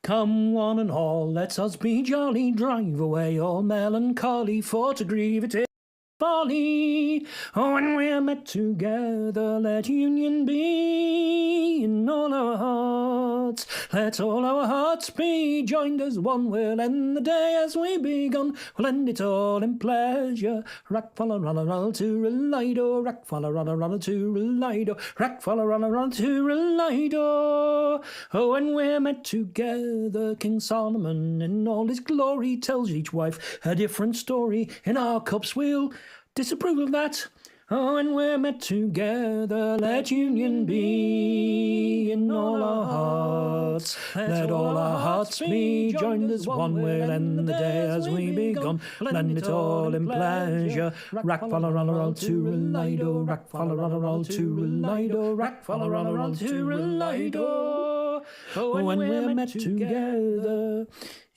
Come one and all, let us be jolly, drive away all melancholy, for to grieve it is folly. Oh, when we're met together, let union be in all our hearts. Let all our hearts be joined as one. We'll end the day as we begun. We'll end it all in pleasure. Rack, falla, ralla, ralla, to relido. Rack, falla, ralla, ralla, to relido. Rack, falla, ralla, ralla, to relido. Oh, when we're met together, King Solomon in all his glory tells each wife a different story. In our cups we'll disapprove of that. Oh, when we're met together, let union be in all our hearts. Let all our hearts be joined as one. We'll end the day as we begun. We'll end it all in pleasure. Rack, falla, ralla, roll, to relido. Rack, falla, ralla, roll, to relido. Rack, falla, ralla, roll, to relido. Oh, when we're met together,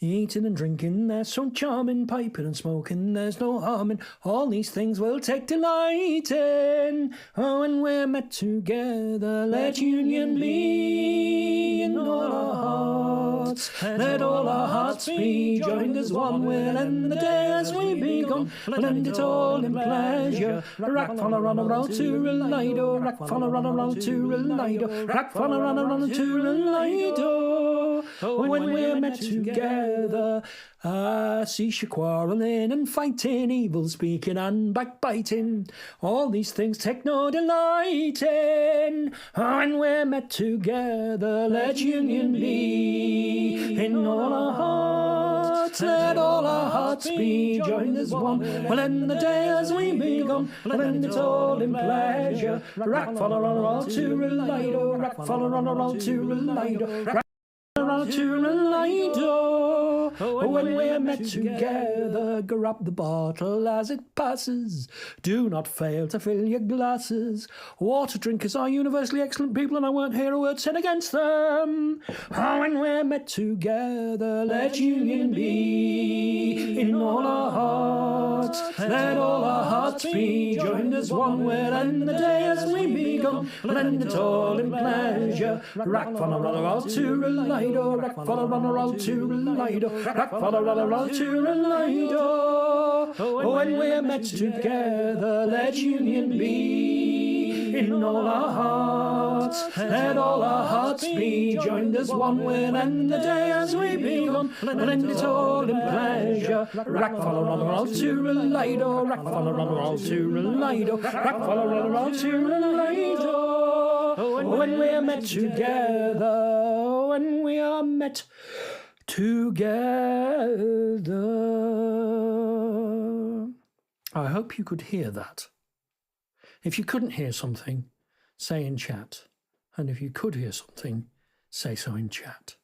eating and drinking, there's so charming, piping and smoking, there's no harm in all these things we'll take delight in. Oh, when we're met together, let union be in all our hearts. Let all our hearts be joined as one. We'll end the day as we begun. We'll end it all in pleasure. Rack, falla, ralla, roll, to relido. Rack, falla, ralla, roll, to relido. Rack, falla, ralla, roll, to relido. Oh, when we're met together, cease your quarrelling and fighting, evil speaking and backbiting. All these things take no delight in. When we're met together, let union be in all our hearts. Let all our hearts be joined as one. We'll end the day as we begun. We'll end it all in pleasure. Rack, falla, ralla, roll, to relido. Rack, falla, ralla, roll, to relido. To relido. Oh, when we're met together, grab the bottle as it passes. Do not fail to fill your glasses. Water drinkers are universally excellent people, and I won't hear a word said against them. Oh, when we're met together, let union be in all our hearts. Let all our hearts be joined as one. We'll end the day as we begun. We'll end it all in pleasure. Rack, falla, ralla, roll, to relido. Rack, falla, ralla, roll, to relido. Rack, falla, ralla, roll, to relido. Oh, when we're met together, let union be in all our hearts. Let all our hearts be joined as one. We'll end the day as we begun. We'll end it all in pleasure. Rack, falla, ralla, roll, to relido. Rack, falla, ralla, roll, to relido. Rack, falla, ralla, roll, to relido. Oh, when we're met together, when we are met together. I hope you could hear that. If you couldn't hear something, say in chat. And if you could hear something, say so in chat.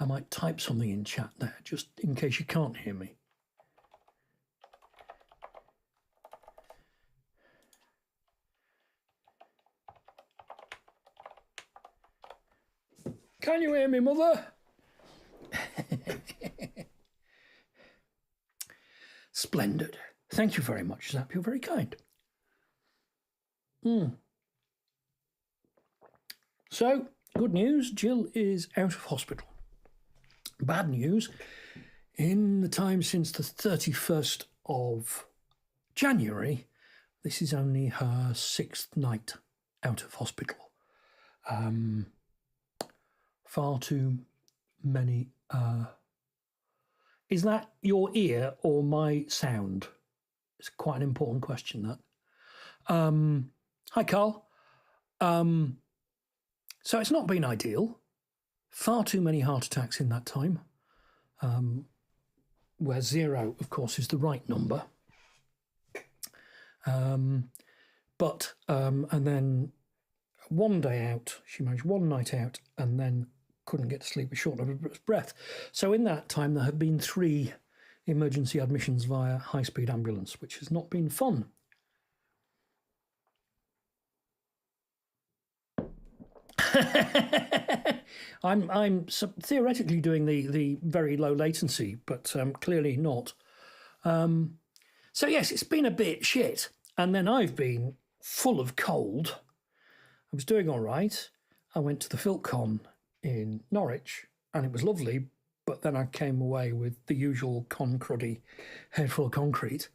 I might type something in chat there, just in case you can't hear me. Can you hear me, mother? Splendid. Thank you very much, Zap. You're very kind. So, good news, Jill is out of hospital. Bad news, in the time since the 31st of January, this is only her 6th night out of hospital. Far too many. Is that your ear or my sound? It's quite an important question, that. Hi, Carl. So it's not been ideal. Far too many heart attacks in that time, where 0, of course, is the right number. And then one day out, she managed one night out, and then couldn't get to sleep with short of breath. So in that time, there have been 3 emergency admissions via high-speed ambulance, which has not been fun. I'm theoretically doing the very low latency, but clearly not. So yes, it's been a bit shit. And then I've been full of cold. I was doing all right. I went to the FiltCon in Norwich, and it was lovely, but then I came away with the usual cruddy head full of concrete.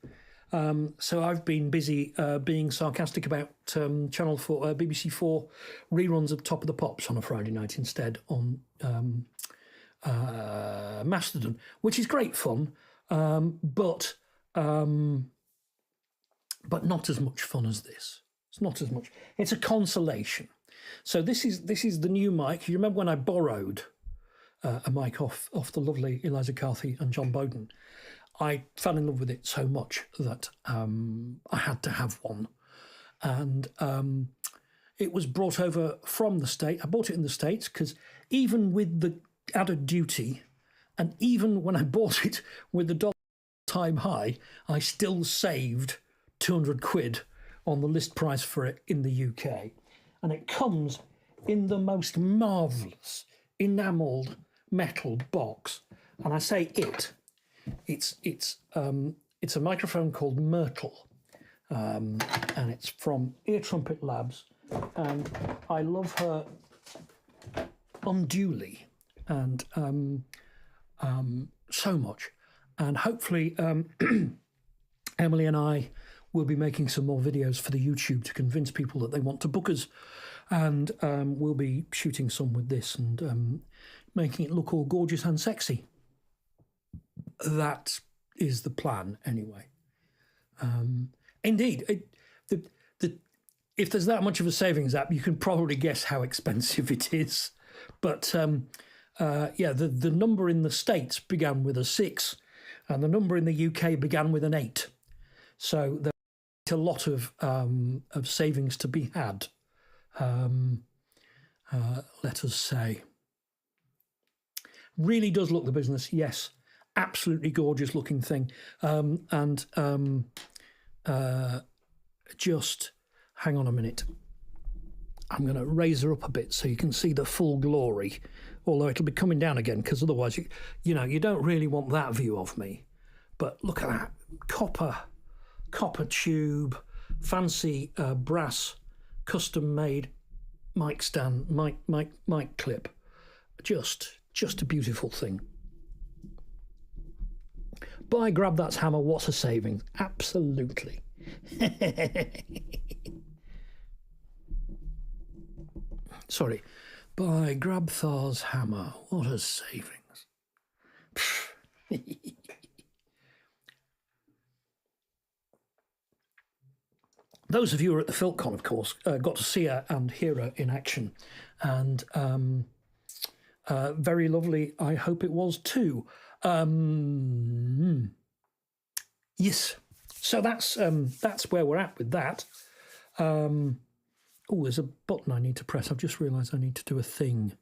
So I've been busy being sarcastic about Channel 4, BBC 4 reruns of Top of the Pops on a Friday night instead on Mastodon, which is great fun, but not as much fun as this. It's not as much. It's a consolation. So this is the new mic. You remember when I borrowed a mic off the lovely Eliza Carthy and John Bowden? I fell in love with it so much that I had to have one. And it was brought over from the States. I bought it in the States because even with the added duty, and even when I bought it with the dollar time high, I still saved 200 quid on the list price for it in the UK. And it comes in the most marvellous enamelled metal box. And I say it's a microphone called Myrtle, and it's from Ear Trumpet Labs, and I love her unduly and so much. And hopefully Emily and I will be making some more videos for the YouTube to convince people that they want to book us, and we'll be shooting some with this and making it look all gorgeous and sexy. That is the plan, anyway. Indeed, if there's that much of a savings app, you can probably guess how expensive it is. But yeah, the number in the States began with a 6, and the number in the UK began with an 8. So there's a lot of savings to be had. Let us say, really does look the business, yes. Absolutely gorgeous looking thing, and just hang on a minute. I'm going to raise her up a bit so you can see the full glory, although it'll be coming down again because otherwise you know, you don't really want that view of me. But look at that copper tube, fancy brass custom made mic stand, mic clip, just a beautiful thing. Buy, grab, that's hammer. What's a saving? Absolutely. Sorry. Buy, grab, Thar's hammer. What a savings. Those of you who are at the FiltCon, of course, got to see her and hear her in action. And very lovely, I hope it was too. Yes, so that's where we're at with that. Oh, there's a button I need to press. I've just realised I need to do a thing.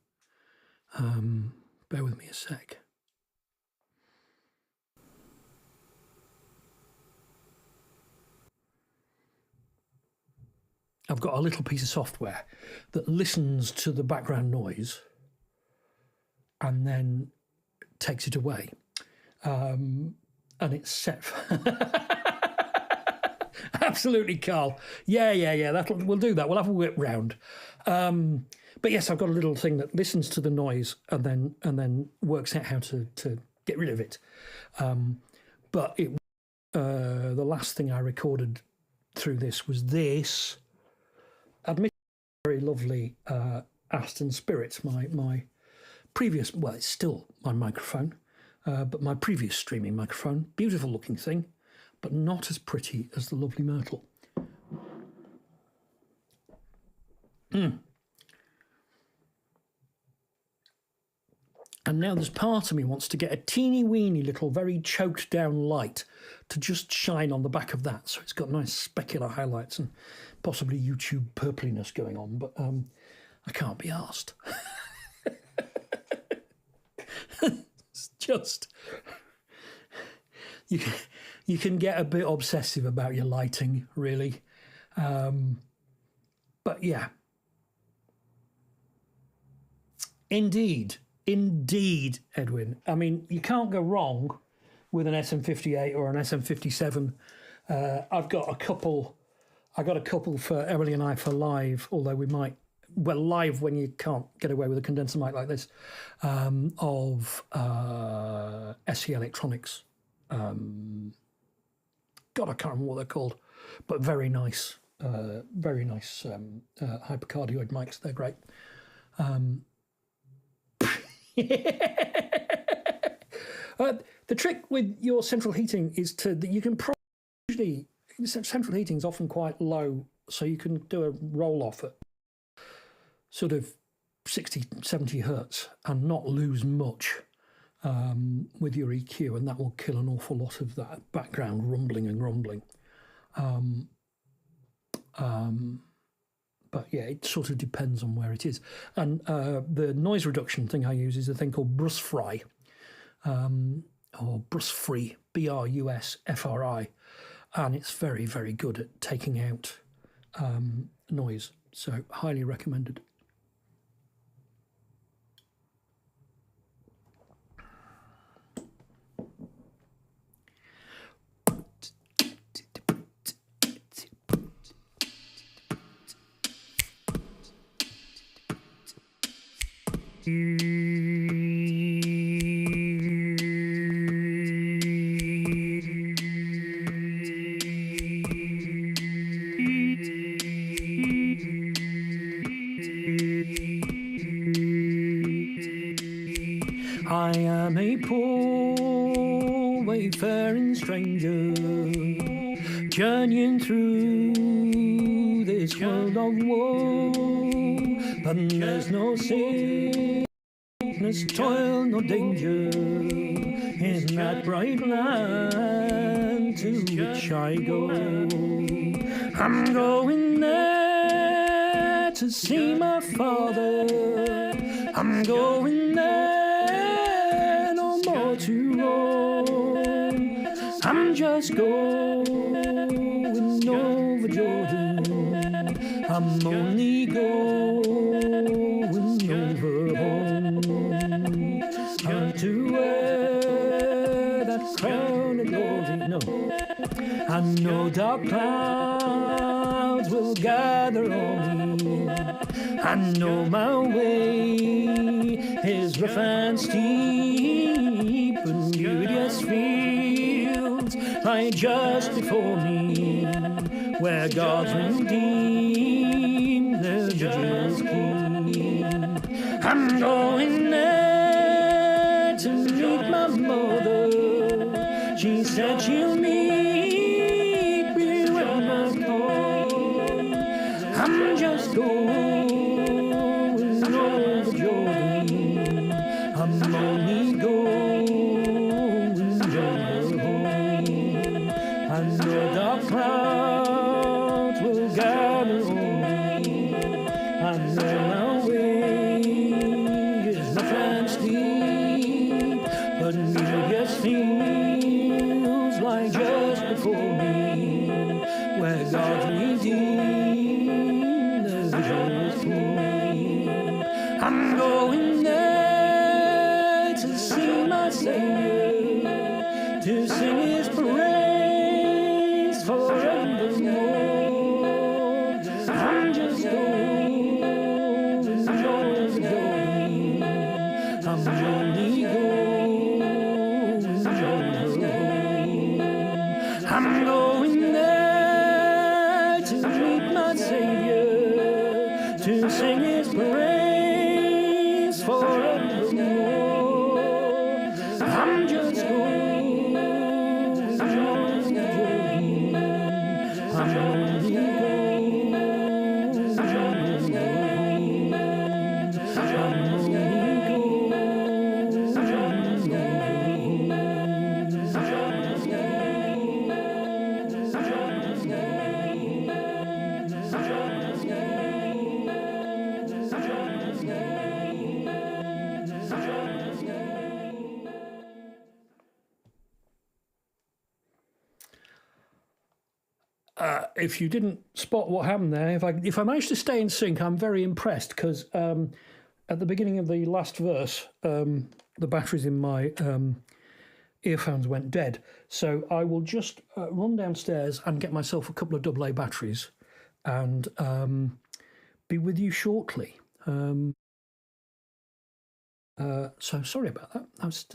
Bear with me a sec. I've got a little piece of software that listens to the background noise and then takes it away, and it's set. Absolutely, Carl. Yeah. We'll do that. We'll have a whip round. But yes, I've got a little thing that listens to the noise and then works out how to get rid of it. But it the last thing I recorded through this was this. Admittedly, very lovely Aston Spirit, my previous, well, it's still my microphone, but my previous streaming microphone. Beautiful looking thing, but not as pretty as the lovely Myrtle. And now there's part of me wants to get a teeny weeny little, very choked down light to just shine on the back of that. So it's got nice specular highlights and possibly YouTube purpliness going on, but I can't be arsed. It's just, you can get a bit obsessive about your lighting, really. But yeah. Indeed, Edwin. I mean, you can't go wrong with an SM58 or an SM57. I got a couple for Emily and I for live, although we might well, live when you can't get away with a condenser mic like this, of SE Electronics. God, I can't remember what they're called, but very nice hypercardioid mics. They're great. The trick with your central heating is that you can usually central heating is often quite low, so you can do a roll off at sort of 60, 70 hertz and not lose much with your EQ, and that will kill an awful lot of that background rumbling and grumbling. But yeah, it sort of depends on where it is. And the noise reduction thing I use is a thing called Brusfri, or Brusfri, Brusfri, and it's very, very good at taking out noise. So highly recommended. I am a poor wayfaring stranger, journeying through this world of woe, but there's no sickness, toil, no danger in that bright land to which I go. I'm going there to see my father. I'm going there no more to roam. I'm just going over Jordan. I'm only going over home. To wear that crown of glory, no. And no dark clouds will gather on me. I know my way is rough and steep, and beauteous fields lie just before me, where God's redeemed their vigils keep. I'm going there to meet my mother. She said she'll meet me when I come. I'm just going over Jordan. I'm only going over home. And no dark clouds will gather on me. I know my way is rough and steep, but beauteous fields lie just before me, where God's redeemed the vigils keep. I'm going there to see my Savior, to sing His praise forevermore. I'm just going over Jordan. I'm only going over home. I'm going there to meet my Savior, to sing His praise forevermore. I'm just going over Jordan. I'm only going over home. I'm only going if you didn't spot what happened there, if I managed to stay in sync, I'm very impressed, because at the beginning of the last verse, the batteries in my earphones went dead. So I will just run downstairs and get myself a couple of AA batteries and be with you shortly. So sorry about that. That's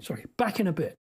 sorry. Back in a bit.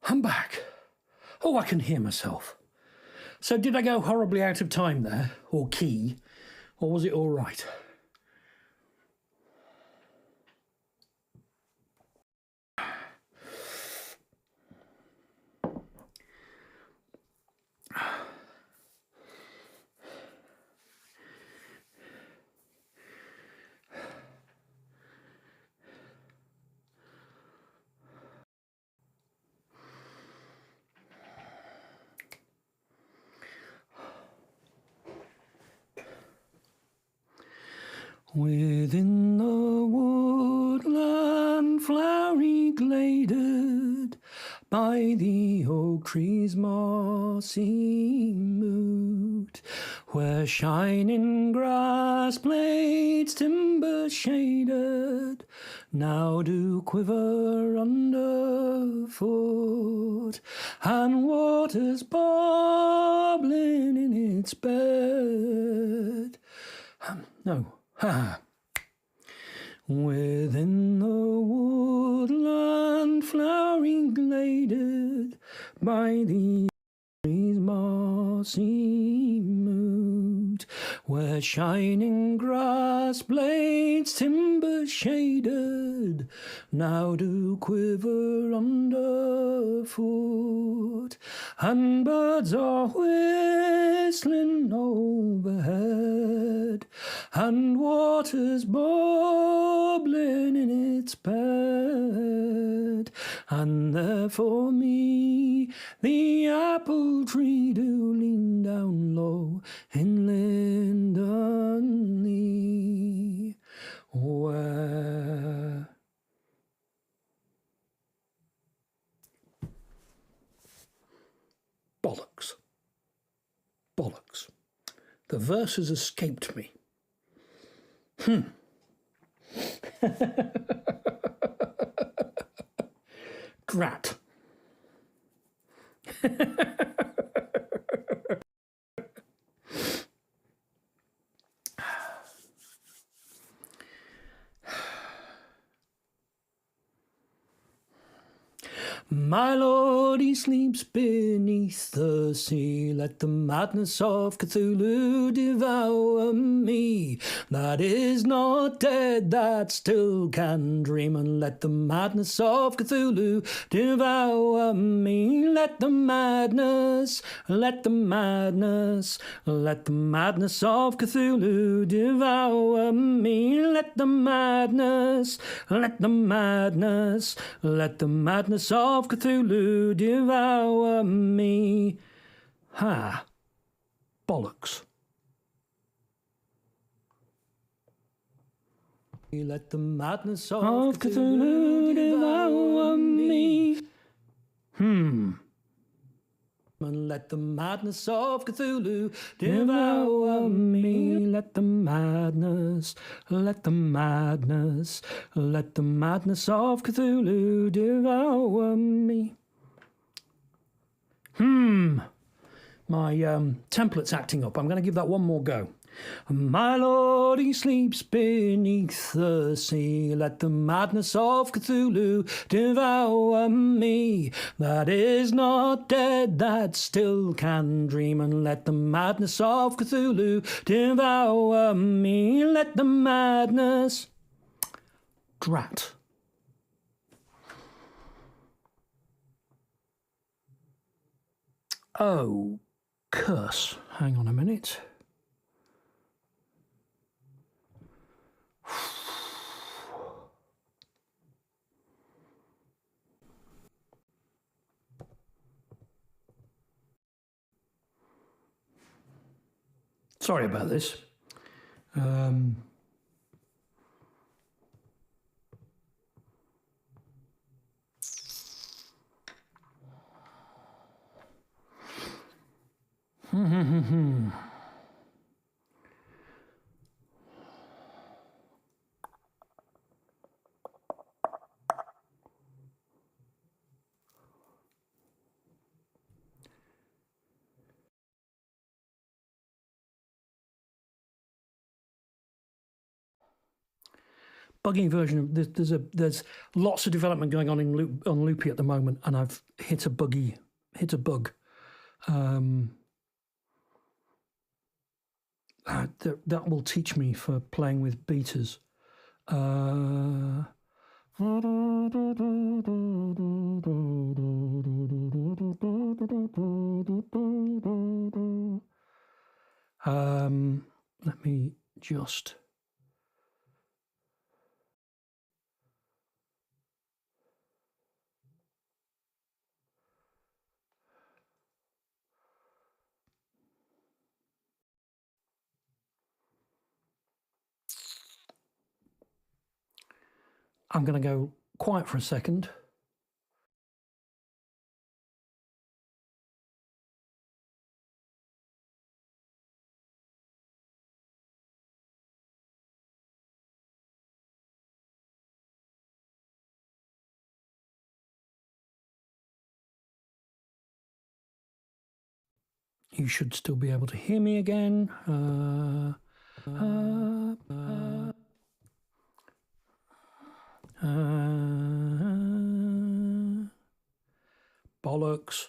I'm back. Oh, I can hear myself. So did I go horribly out of time there, or key, or was it all right? Within the woodland flowery gladed, by the oak tree's mossy moot, where shining grass blades timber shaded, now do quiver underfoot, and waters bubbling in its bed. No. Ha! Within the woodland flowery gladed, by the tree's mossy moot, where shining grass blades timber shaded, now do quiver underfoot, and birds are whistling overhead, and water's bubbling in its bed, and there for me the apple tree do lean down low in linden lee, where bollocks. The verse has escaped me. Drat. My lord, he sleeps beneath the sea. Let the madness of Cthulhu devour me. That is not dead, that still can dream. And let the madness of Cthulhu devour me. Let the madness of Cthulhu devour me. Let the madness of Cthulhu devour me. Ha! Bollocks. Let the madness of Cthulhu devour me. let the madness of Cthulhu devour me. Let the madness, let the madness, let the madness of Cthulhu devour me. My template's acting up. I'm going to give that one more go. My lord, he sleeps beneath the sea. Let the madness of Cthulhu devour me. That is not dead, that still can dream. And let the madness of Cthulhu devour me. Let the madness... Drat. Oh, curse. Hang on a minute. Sorry about this. Buggy version of there's lots of development going on on Loopy at the moment, and I've hit a bug. That will teach me for playing with betas. Let me just... I'm going to go quiet for a second. You should still be able to hear me again. Bollocks.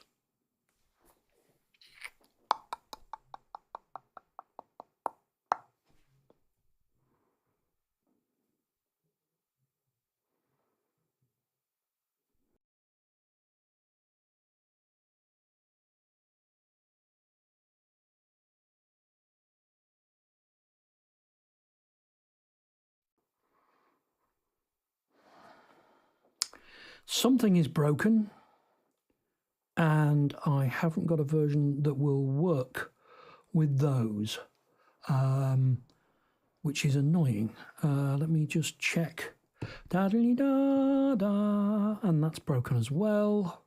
Something is broken, and I haven't got a version that will work with those, which is annoying. Let me just check. Da-da-da-da, and that's broken as well.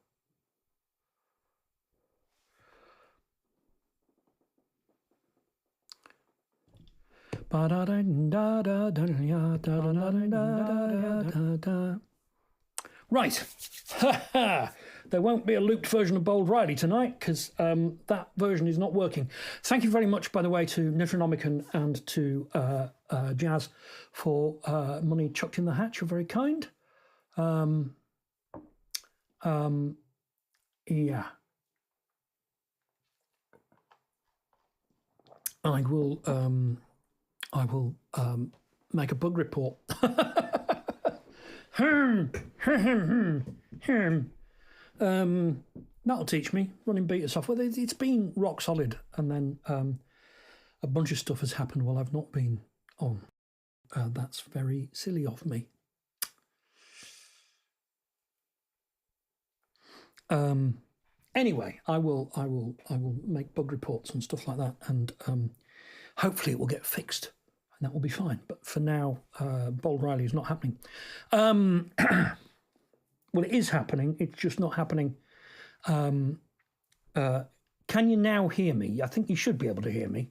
Right. There won't be a looped version of Bold Riley tonight because that version is not working. Thank you very much, by the way, to Nitronomicon and to Jazz for money chucked in the hatch. You're very kind. Yeah. I will make a bug report. That'll teach me running beta software. It's been rock solid, and then a bunch of stuff has happened while I've not been on. That's very silly of me. Anyway, I will make bug reports and stuff like that, and hopefully it will get fixed, and that will be fine. But for now, Bold Riley is not happening. Well, it is happening. It's just not happening Can you now hear me? I think you should be able to hear me.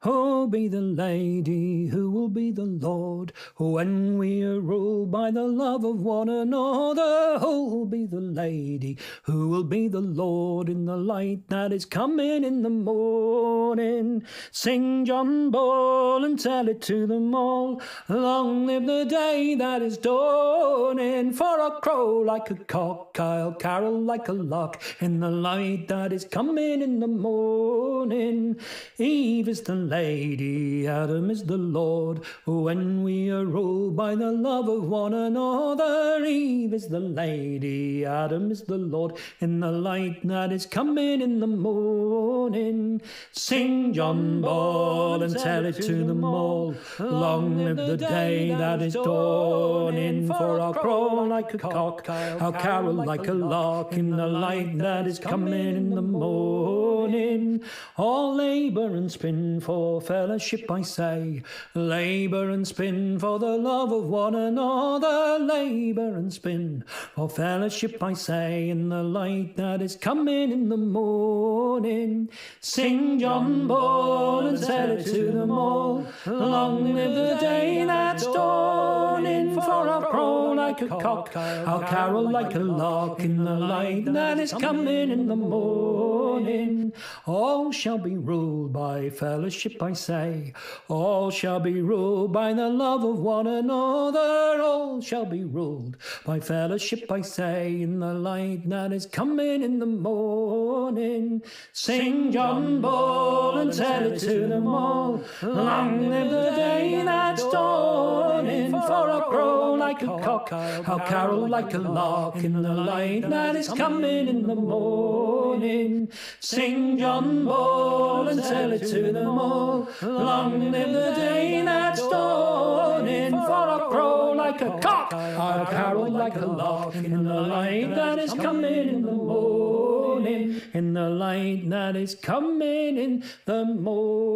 Who'll be the lady, who will be the lord, when we are ruled by the love of one another? Who'll be the lady, who will be the lord in the light that is coming in the morning? Sing John Ball and tell it to them all, long live the day that is dawning. For I'll crow like a cock, I'll carol like a lark, in the light that is coming in the morning. Eve is the lady, Adam is the Lord, when we are ruled by the love of one another. Eve is the lady, Adam is the Lord, in the light that is coming in the morning. Sing John Ball and tell it to them all, long live the day that is dawning. For I'll crow like a cock, I'll carol like a lark, in the light that is coming in the morning. All labour and spin for fellowship, I say, labour and spin for the love of one another. Labour and spin for fellowship, I say, in the light that is coming in the morning. Sing John Ball and tell it to them all, long live the day that's dawning. For I'll crow like a cock, I'll carol like a lark, in the light that is coming in the morning. All shall be ruled by fellowship, I say, all shall be ruled by the love of one another. All shall be ruled by fellowship, I say, in the light that is coming in the morning. Sing John Ball and tell it to them all, long live the day that's dawning. For I'll crow like a cock, I'll carol like a lark, in the light that is coming in the morning. Sing John Ball and tell it to them all, long live the day that's dawning. For I'll crow like a cock, I'll carol like a lark, in the light that is coming in the morning. In the light that is coming in the morning.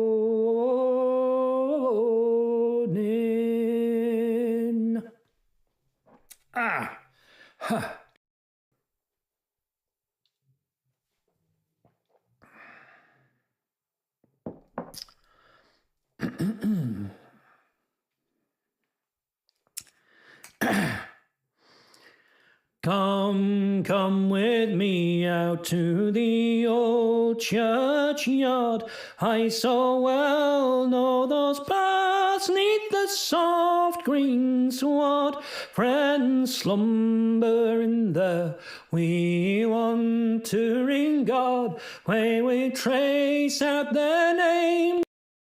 Come with me out to the old churchyard. I so well know those paths neath the soft green sward. Friends slumber in the wee wandering God, where we trace out their names.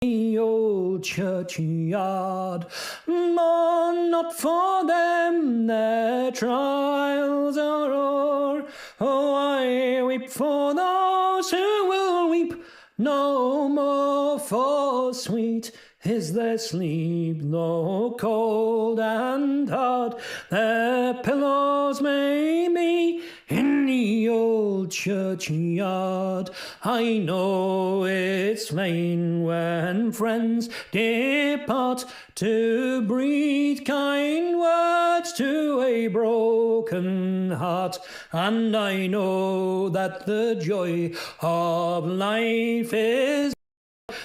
The old churchyard, mourn not for them, their trials are o'er. Oh, I weep for those who will weep no more, for sweet is their sleep, though cold and hard their pillows may be in the old churchyard. I know it's vain when friends depart to breathe kind words to a broken heart, and I know that the joy of life is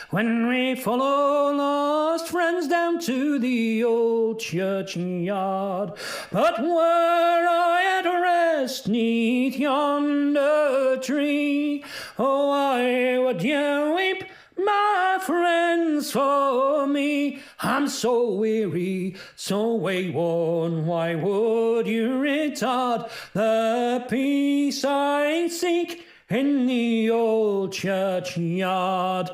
when we follow lost friends down to the old churchyard. But were I at rest neath yonder tree, oh, I would yet weep, my friends, for me. I'm so weary, so wayworn, why would you retard the peace I seek in the old churchyard?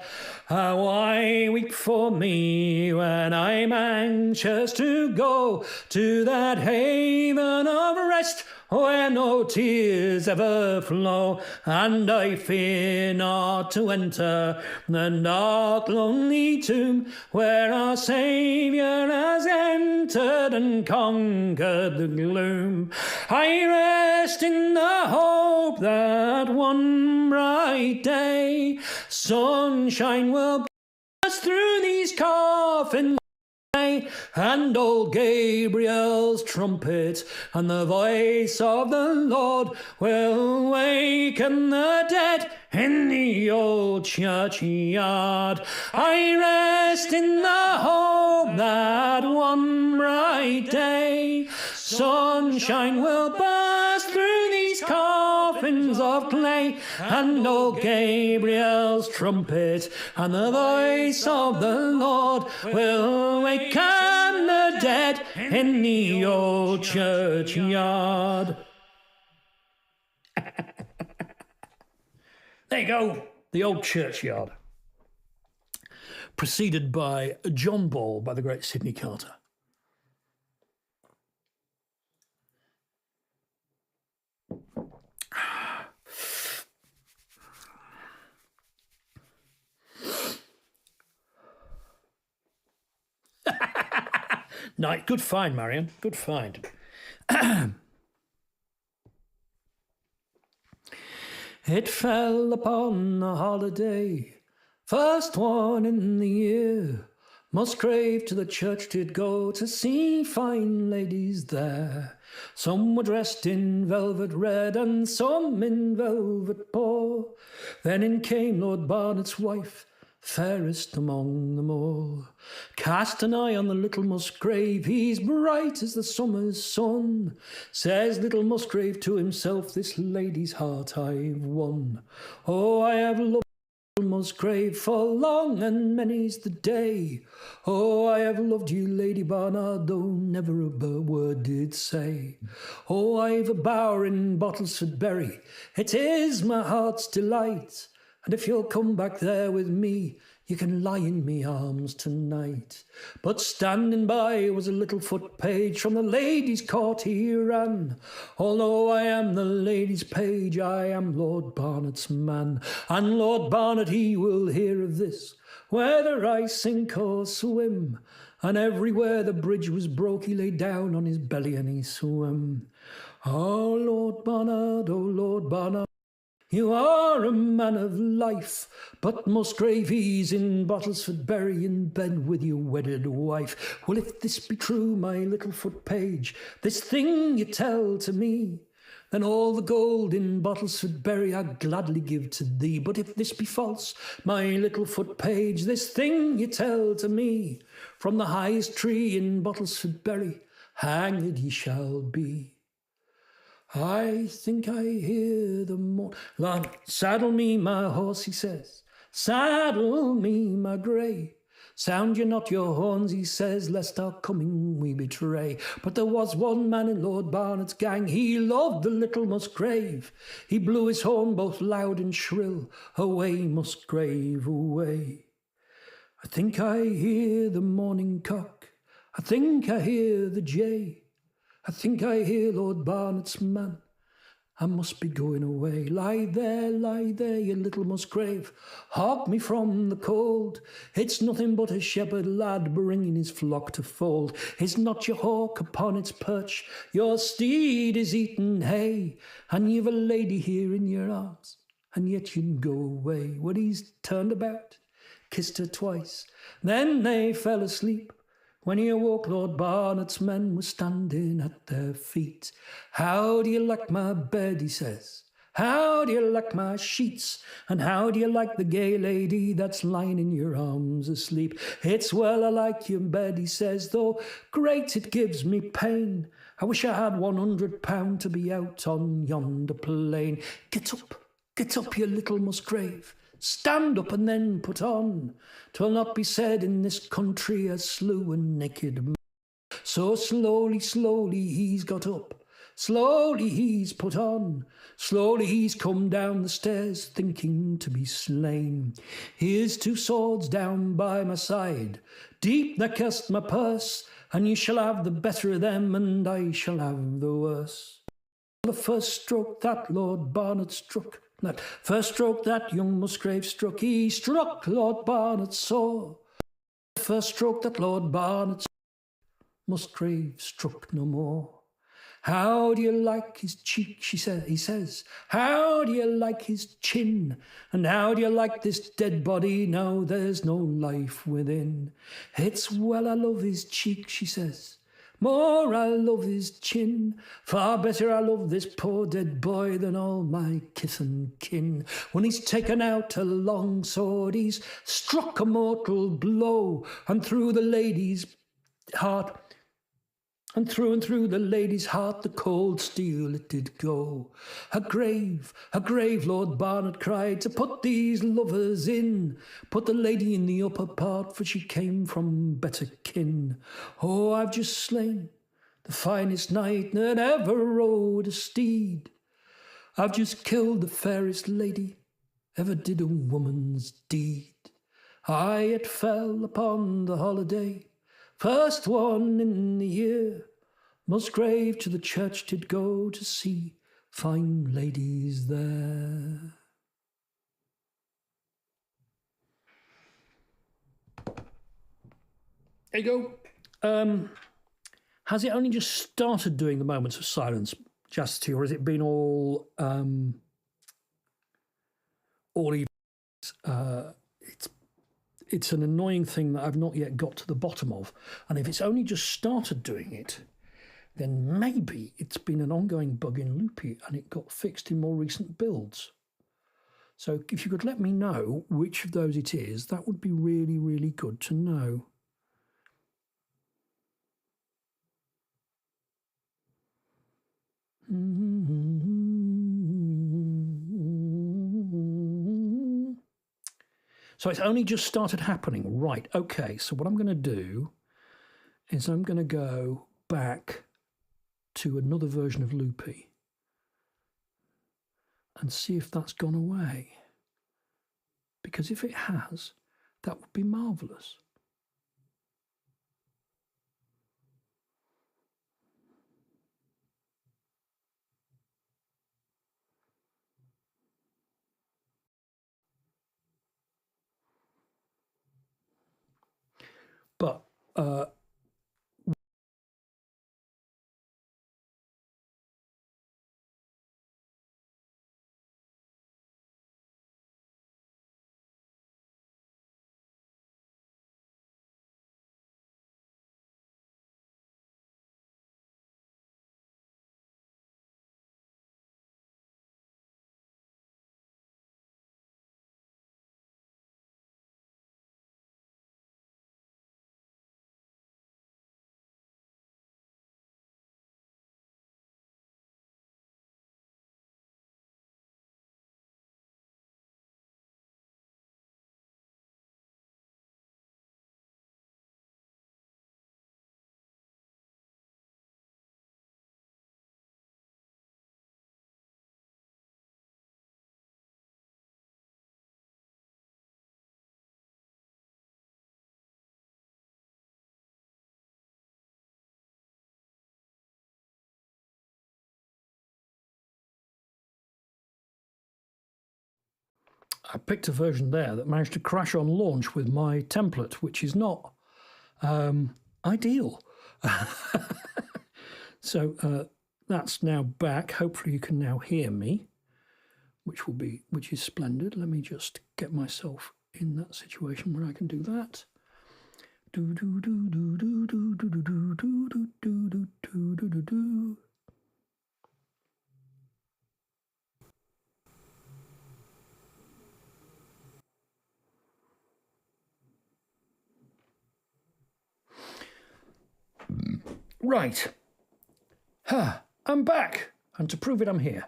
How I weep for me when I'm anxious to go to that haven of rest where no tears ever flow, and I fear not to enter the dark lonely tomb where our Saviour has entered and conquered the gloom. I rest in the hope that one bright day Sunshine will burst through these coffins, and old Gabriel's trumpet, and the voice of the Lord will waken the dead in the old churchyard. I rest in the hope that one bright day sunshine will burst through these coffins of clay, and old Gabriel's trumpet and the voice of the Lord will waken the dead in the old churchyard. There you go, the old churchyard. Preceded by John Ball by the great Sidney Carter. Night. Good find, Marion. Good find. It fell upon a holiday, first one in the year. Musgrave to the church did go to see fine ladies there. Some were dressed in velvet red and some in velvet poor. Then in came Lord Barnet's wife, fairest among them all. Cast an eye on the little Musgrave, he's bright as the summer's sun. Says little Musgrave to himself, this lady's heart I've won. Oh, I have loved Musgrave for long and many's the day. Oh, I have loved you, Lady Barnard, though never a word did say. Oh, I've a bower in Bottlesford Bury, it is my heart's delight. And if you'll come back there with me, you can lie in me arms tonight. But standing by was a little foot page, from the ladies' court he ran. Although I am the ladies' page, I am Lord Barnet's man. And Lord Barnet, he will hear of this, whether I sink or swim. And everywhere the bridge was broke, he lay down on his belly and he swam. Oh, Lord Barnard, oh, Lord Barnard, you are a man of life, but Musgrave, he's in Bottlesford Bury in bed with your wedded wife. Well, if this be true, my little foot page, this thing you tell to me, then all the gold in Bottlesford Bury I'd gladly give to thee. But if this be false, my little foot page, this thing you tell to me, from the highest tree in Bottlesford Bury, hanged ye shall be. I think I hear the Lord, saddle me my horse, he says, saddle me my grey. Sound you not your horns, he says, lest our coming we betray. But there was one man in Lord Barnet's gang, he loved the little Musgrave. He blew his horn both loud and shrill, away Musgrave, away. I think I hear the morning cock, I think I hear the jay. I think I hear Lord Barnet's man, I must be going away. Lie there, you little Musgrave, hawk me from the cold. It's nothing but a shepherd lad bringing his flock to fold. Is not your hawk upon its perch? Your steed is eating hay, and you've a lady here in your arms, and yet you'd go away. When he's turned about, kissed her twice, then they fell asleep. When he awoke, Lord Barnet's men were standing at their feet. How do you like my bed, he says. How do you like my sheets? And how do you like the gay lady that's lying in your arms asleep? It's well I like your bed, he says, though great it gives me pain. I wish I had £100 to be out on yonder plain. Get up, you little Musgrave. Stand up and then put on. 'Twill not be said in this country I slew a naked man. So slowly he's got up. Slowly he's put on. Slowly he's come down the stairs, thinking to be slain. Here's 2 swords down by my side. Deep they cast my purse, and you shall have the better of them, and I shall have the worse. The first stroke that Lord Barnet struck, that first stroke that young Musgrave struck, he struck Lord Barnet sore. The first stroke that Lord Barnet struck, Musgrave struck no more. How do you like his cheek, he says. How do you like his chin? And how do you like this dead body now there's no life within? It's well I love his cheek, she says. More I love his chin. Far better I love this poor dead boy than all my kith and kin. When he's taken out a long sword, he's struck a mortal blow, and through the lady's heart, and through the lady's heart, the cold steel it did go. A grave, Lord Barnard cried, to put these lovers in. Put the lady in the upper part, for she came from better kin. Oh, I've just slain the finest knight that ever rode a steed. I've just killed the fairest lady ever did a woman's deed. Aye, it fell upon the holiday, first one in the year. Musgrave to the church did go to see fine ladies there. There you go. Has it only just started doing the moments of silence, Chastity, or has it been all even? It's an annoying thing that I've not yet got to the bottom of. And if it's only just started doing it, then maybe it's been an ongoing bug in Loopy and it got fixed in more recent builds. So if you could let me know which of those it is, that would be really, really good to know. So it's only just started happening. Right, okay, so what I'm going to do is I'm going to go back to another version of Loopy and see if that's gone away. Because if it has, that would be marvellous. But I picked a version there that managed to crash on launch with my template, which is not ideal. So that's now back. Hopefully you can now hear me, which is splendid. Let me just get myself in that situation where I can do that. Do do do do do do do do do do do do do do do do. Right. I'm back, and to prove it, I'm here.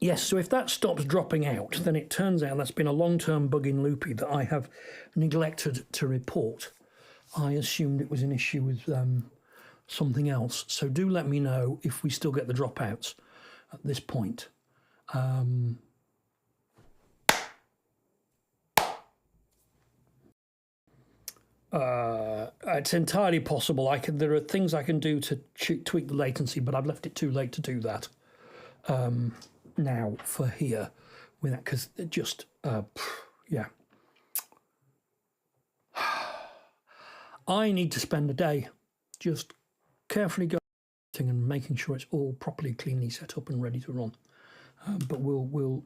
Yes, so if that stops dropping out, then it turns out that's been a long-term bug in Loopy that I have neglected to report. I assumed it was an issue with something else. So do let me know if we still get the dropouts at this point. It's entirely possible. There are things I can do to tweak the latency, but I've left it too late to do that now for here, with that, because it just yeah. I need to spend a day just carefully going and making sure it's all properly, cleanly set up and ready to run. But we'll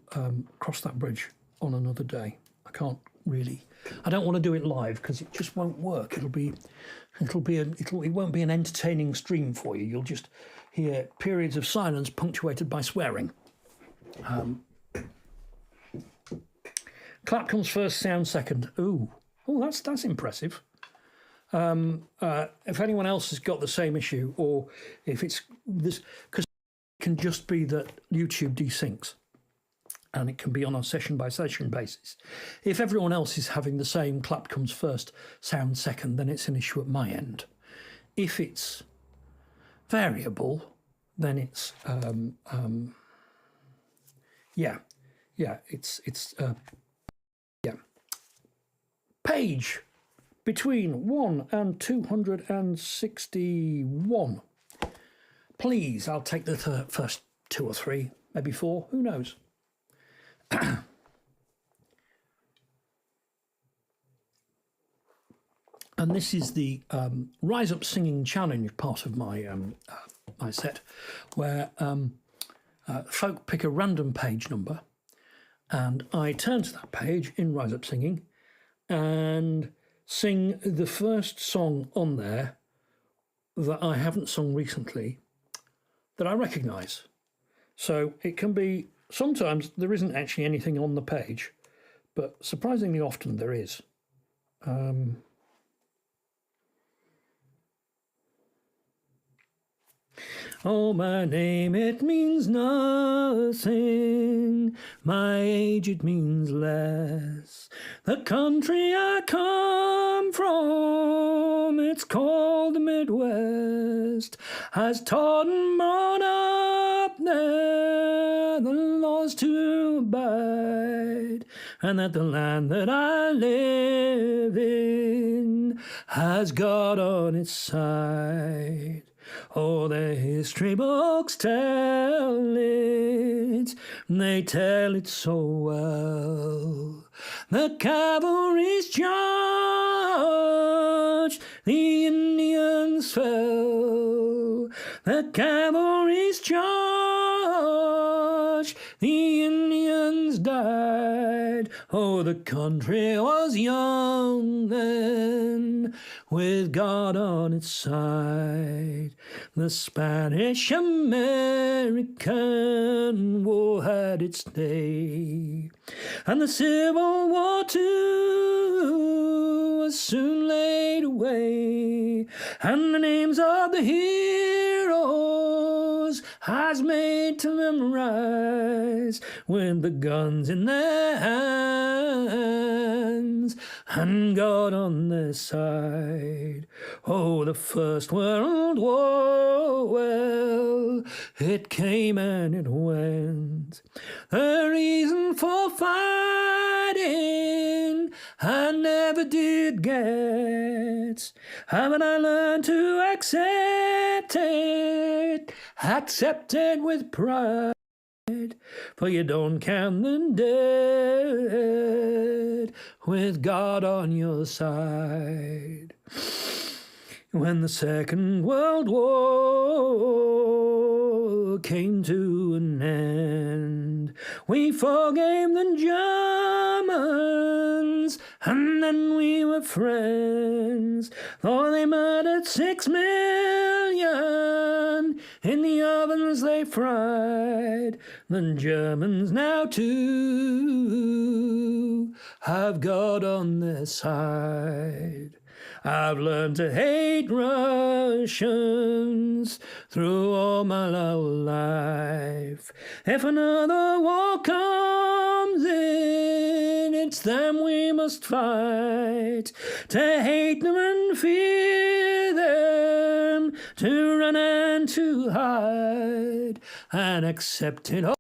cross that bridge on another day. I don't want to do it live because it just won't work. It won't be an entertaining stream for you. You'll just hear periods of silence punctuated by swearing. Clap comes first, sound second. Ooh, that's impressive. If anyone else has got the same issue, or if it's this, because it can just be that YouTube desyncs, and it can be on a session by session basis. If everyone else is having the same clap comes first, sound second, then it's an issue at my end. If it's variable, then it's page between 1 and 261. Please, I'll take the first 2 or 3, maybe 4, who knows? And this is the Rise Up Singing Challenge part of my my set, where folk pick a random page number, and I turn to that page in Rise Up Singing and sing the first song on there that I haven't sung recently that I recognise. So it can be, sometimes there isn't actually anything on the page, but surprisingly often there is. Oh, my name, it means nothing. My age, it means less. The country I come from, it's called the Midwest, has taught and brought up there the laws to abide, and that the land that I live in has God on its side. Oh, the history books tell it, they tell it so well. The cavalry's charged, the Indians fell. The cavalry's charged, the Indians died. Oh, the country was young then, with God on its side. The Spanish-American War had its day, and the Civil War too was soon laid away, and the names of the heroes has made to memorize, with the guns in their hands and God on their side. Oh, the First World War, well, it came and it went. The reason for fighting I never did get. Haven't I learned to accept it with pride? For you don't count the dead with God on your side. When the Second World War came to an end, we forgave the Germans, and then we were friends. Though they murdered 6 million in the ovens they fried, the Germans now too have God on their side. I've learned to hate Russians through all my life. If another war comes in, it's them we must fight. To hate them and fear them, to run and to hide, and accept it all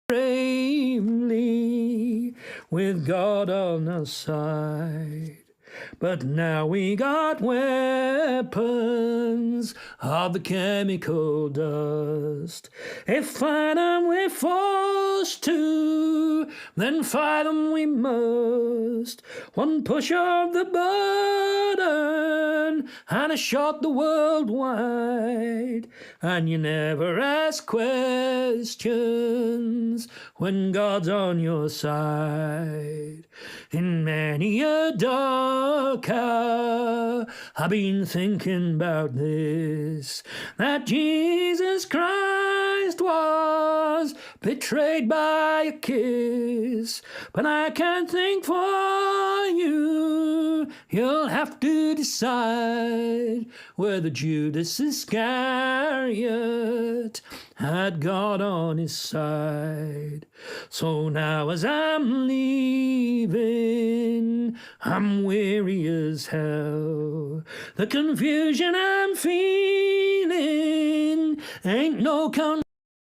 bravely with God on our side. But now we got weapons of the chemical dust. If fight 'em we're forced to, then fire them we must. One push of the button, and a shot the world wide. And you never ask questions when God's on your side. In many a dark hour, I've been thinking about this, that Jesus Christ was betrayed by a kiss. But I can't think for you, you'll have to decide whether Judas Iscariot had God on his side. So now as I'm leaving, I'm weary as hell. The confusion I'm feeling ain't no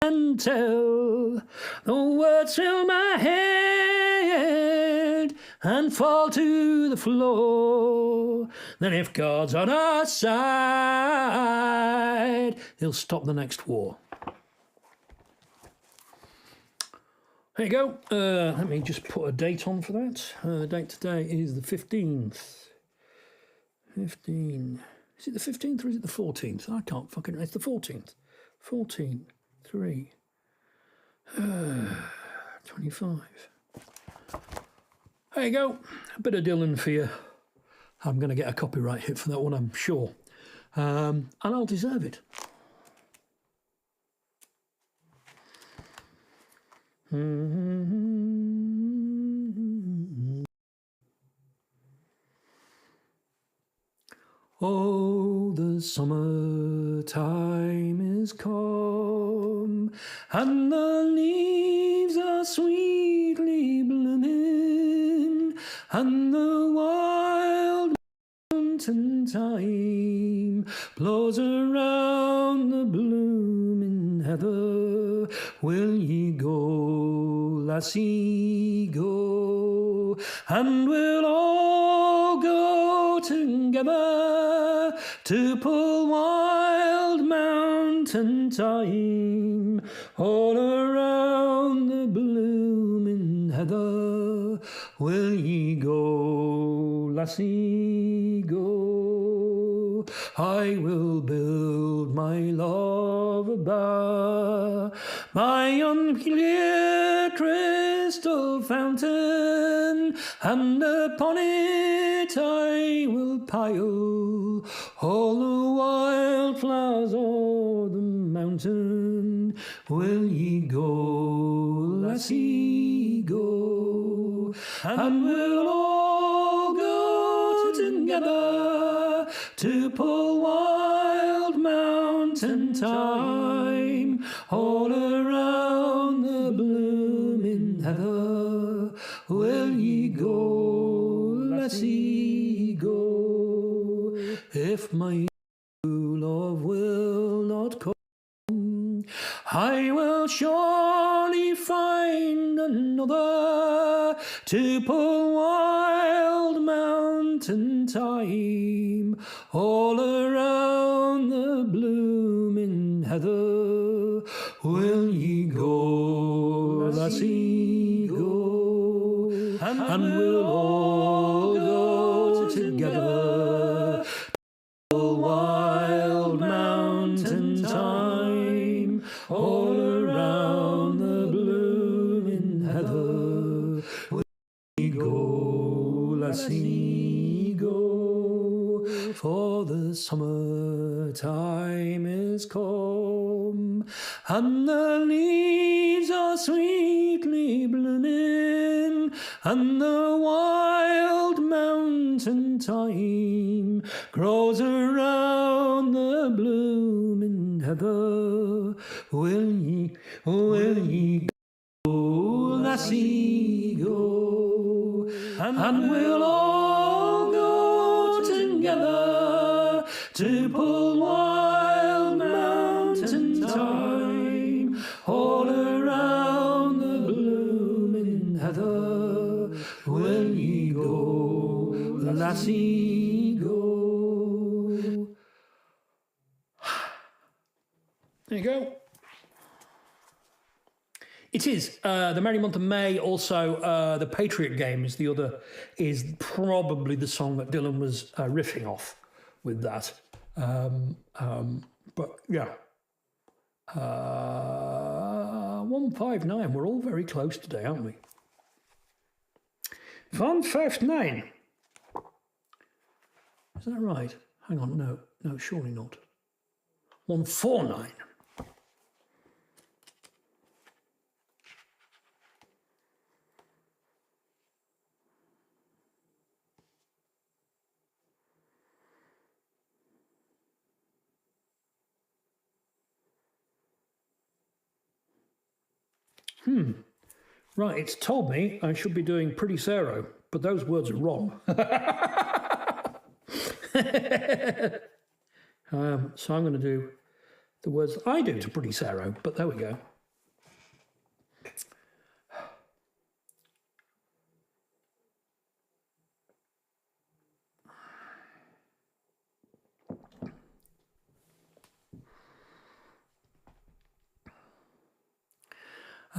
and tell. The words fill my head and fall to the floor. Then if God's on our side, he'll stop the next war. There you go. Let me just put a date on for that. The date today is the 15th. 15. Is it the 15th or is it the 14th? I can't fucking... It's the 14th. 14. 3, 25. There you go. A bit of Dylan for you. I'm going to get a copyright hit for that one, I'm sure. And I'll deserve it. Oh, the summertime is come, and the leaves are sweetly blooming, and the wild mountain thyme blows around the blooming heather. Will ye go, lassie, go, and we'll all go together to pull wild mountain thyme all around the blooming heather. Will ye go, lassie, go? I will build my love a bower by yon clear crystal fountain, and upon it I will pile all the wild flowers o'er the mountain. Will ye go, lassie, go, and we'll all go together to pull wild mountain thyme all around the blooming heather. Will ye go, lassie, go? If my true love will not come, I will surely find another to pull wild mountain thyme all around the blooming heather. Will ye go, lassie, go, and we'll all go together to wild mountain thyme all around the blooming heather. Will ye go, lassie, go, for the summertime is come, and the leaves are sweetly blooming, and the wild mountain thyme grows around the blooming heather. Will ye go, lassie, go, and we'll all go together to pull wild mountain thyme all around the blooming heather. Will ye go, lassie, go? There you go. It is. The Merry Month of May, also the Patriot Game is the other, is probably the song that Dylan was riffing off with that. But yeah. 159, we're all very close today, aren't we? 159. Is that right? Hang on, no, surely not. 149. Right, it's told me I should be doing Pretty Sarah, but those words are wrong. So I'm going to do the words I do to Pretty Sarah, but there we go.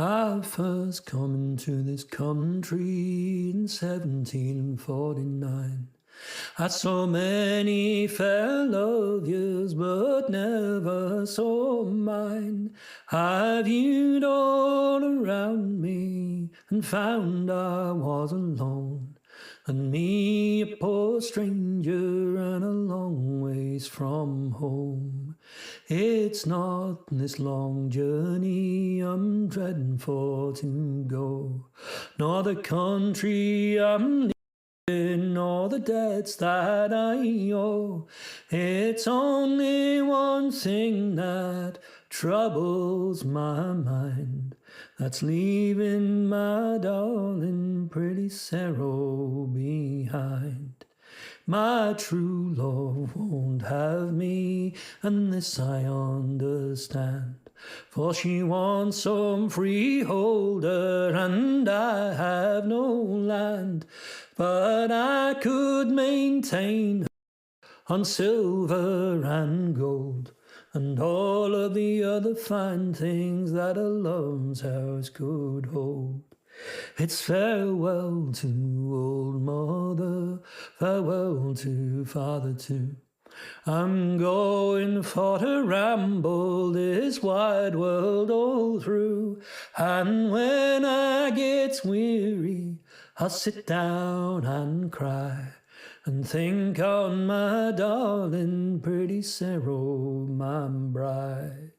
I first come into this country in 1749. I saw many fair love years, but never saw mine. I viewed all around me and found I was alone, and me a poor stranger and a long ways from home. It's not this long journey I'm dreading for to go, nor the country I'm leaving, nor the debts that I owe. It's only one thing that troubles my mind, that's leaving my darling Pretty Sarah behind. My true love won't have me, and this I understand, for she wants some freeholder, and I have no land. But I could maintain her on silver and gold, and all of the other fine things that a love's house could hold. It's farewell to old mother, farewell to father too. I'm going for to ramble this wide world all through, and when I get weary, I'll sit down and cry, and think on my darling Pretty Sarah, my bride.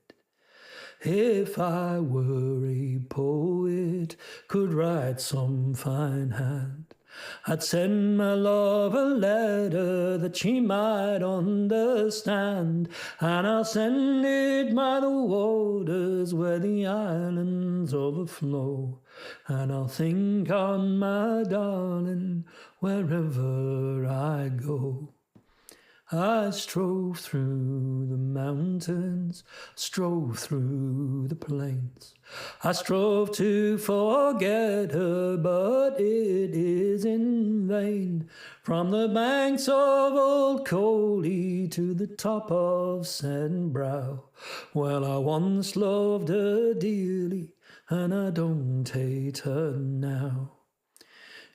If I were a poet, could write some fine hand, I'd send my love a letter that she might understand, and I'll send it by the waters where the islands overflow, and I'll think on my darling wherever I go. I strove through the mountains, strove through the plains. I strove to forget her, but it is in vain. From the banks of Old Coley to the top of Sandbrow, well, I once loved her dearly, and I don't hate her now.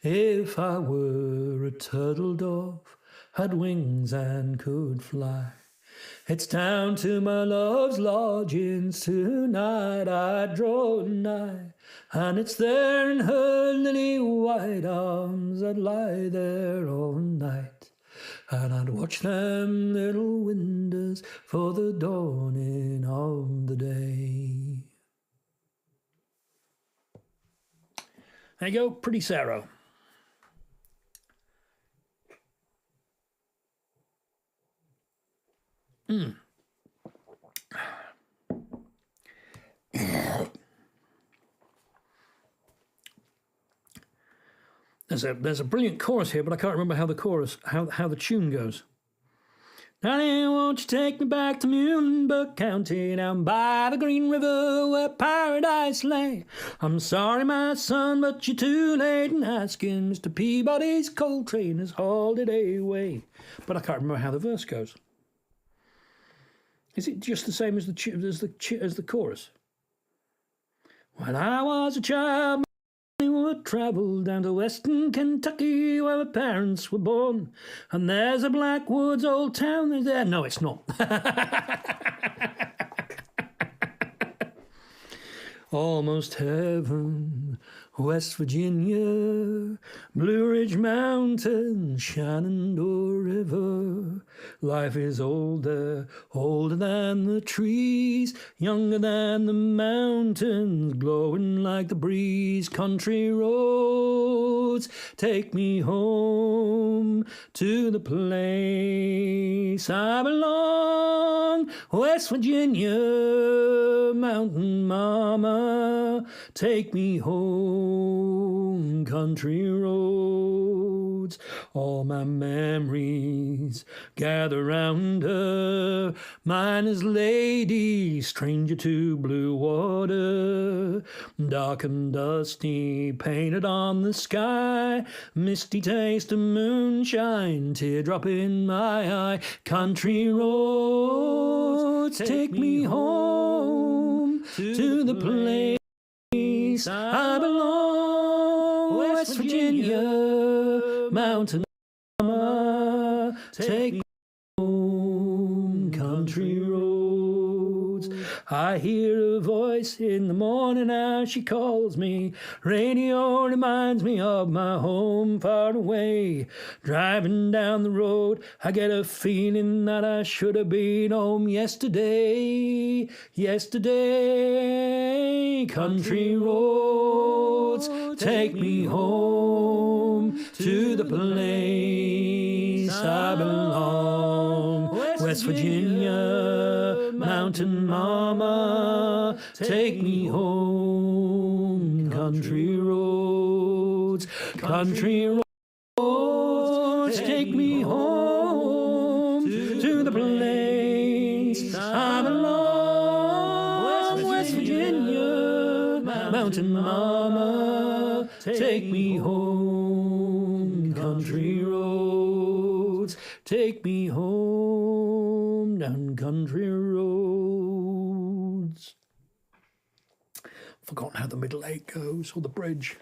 If I were a turtle dove, had wings and could fly, it's down to my love's lodgings tonight I'd draw nigh, and it's there in her lily white arms I'd lie there all night, and I'd watch them little windows for the dawning of the day. There you go, Pretty Sarah. There's a brilliant chorus here, but I can't remember how the tune goes. Honey, won't you take me back to Muhlenberg County, down by the Green River where paradise lay? I'm sorry, my son, but you're too late in asking. Mr. Peabody's coal train has hauled it away. But I can't remember how the verse goes. Is it just the same as the chorus? When I was a child, we would travel down to western Kentucky where my parents were born. And there's a Blackwoods old town there. No, it's not. Almost heaven, West Virginia, Blue Ridge Mountain, Shenandoah River. Life is older, older than the trees, younger than the mountains, glowing like the breeze. Country roads take me home to the place I belong. West Virginia, mountain mama, take me home. Country roads, all my memories gather round her. Mine is lady, stranger to blue water, dark and dusty, painted on the sky, misty taste of moonshine, teardrop in my eye. Country roads, take me home to the place I belong. West Virginia, mountain mama, take me home. Country roads, I hear a voice in the morning as she calls me. Radio reminds me of my home far away. Driving down the road, I get a feeling that I should have been home yesterday. Yesterday, country roads, take me home to the place I belong. West Virginia, mountain mama, take me home. Country roads, take me home to the place I belong. West Virginia, mountain mama, take me home. Country roads, take me home down country roads. Forgotten how the middle eight goes, or the bridge.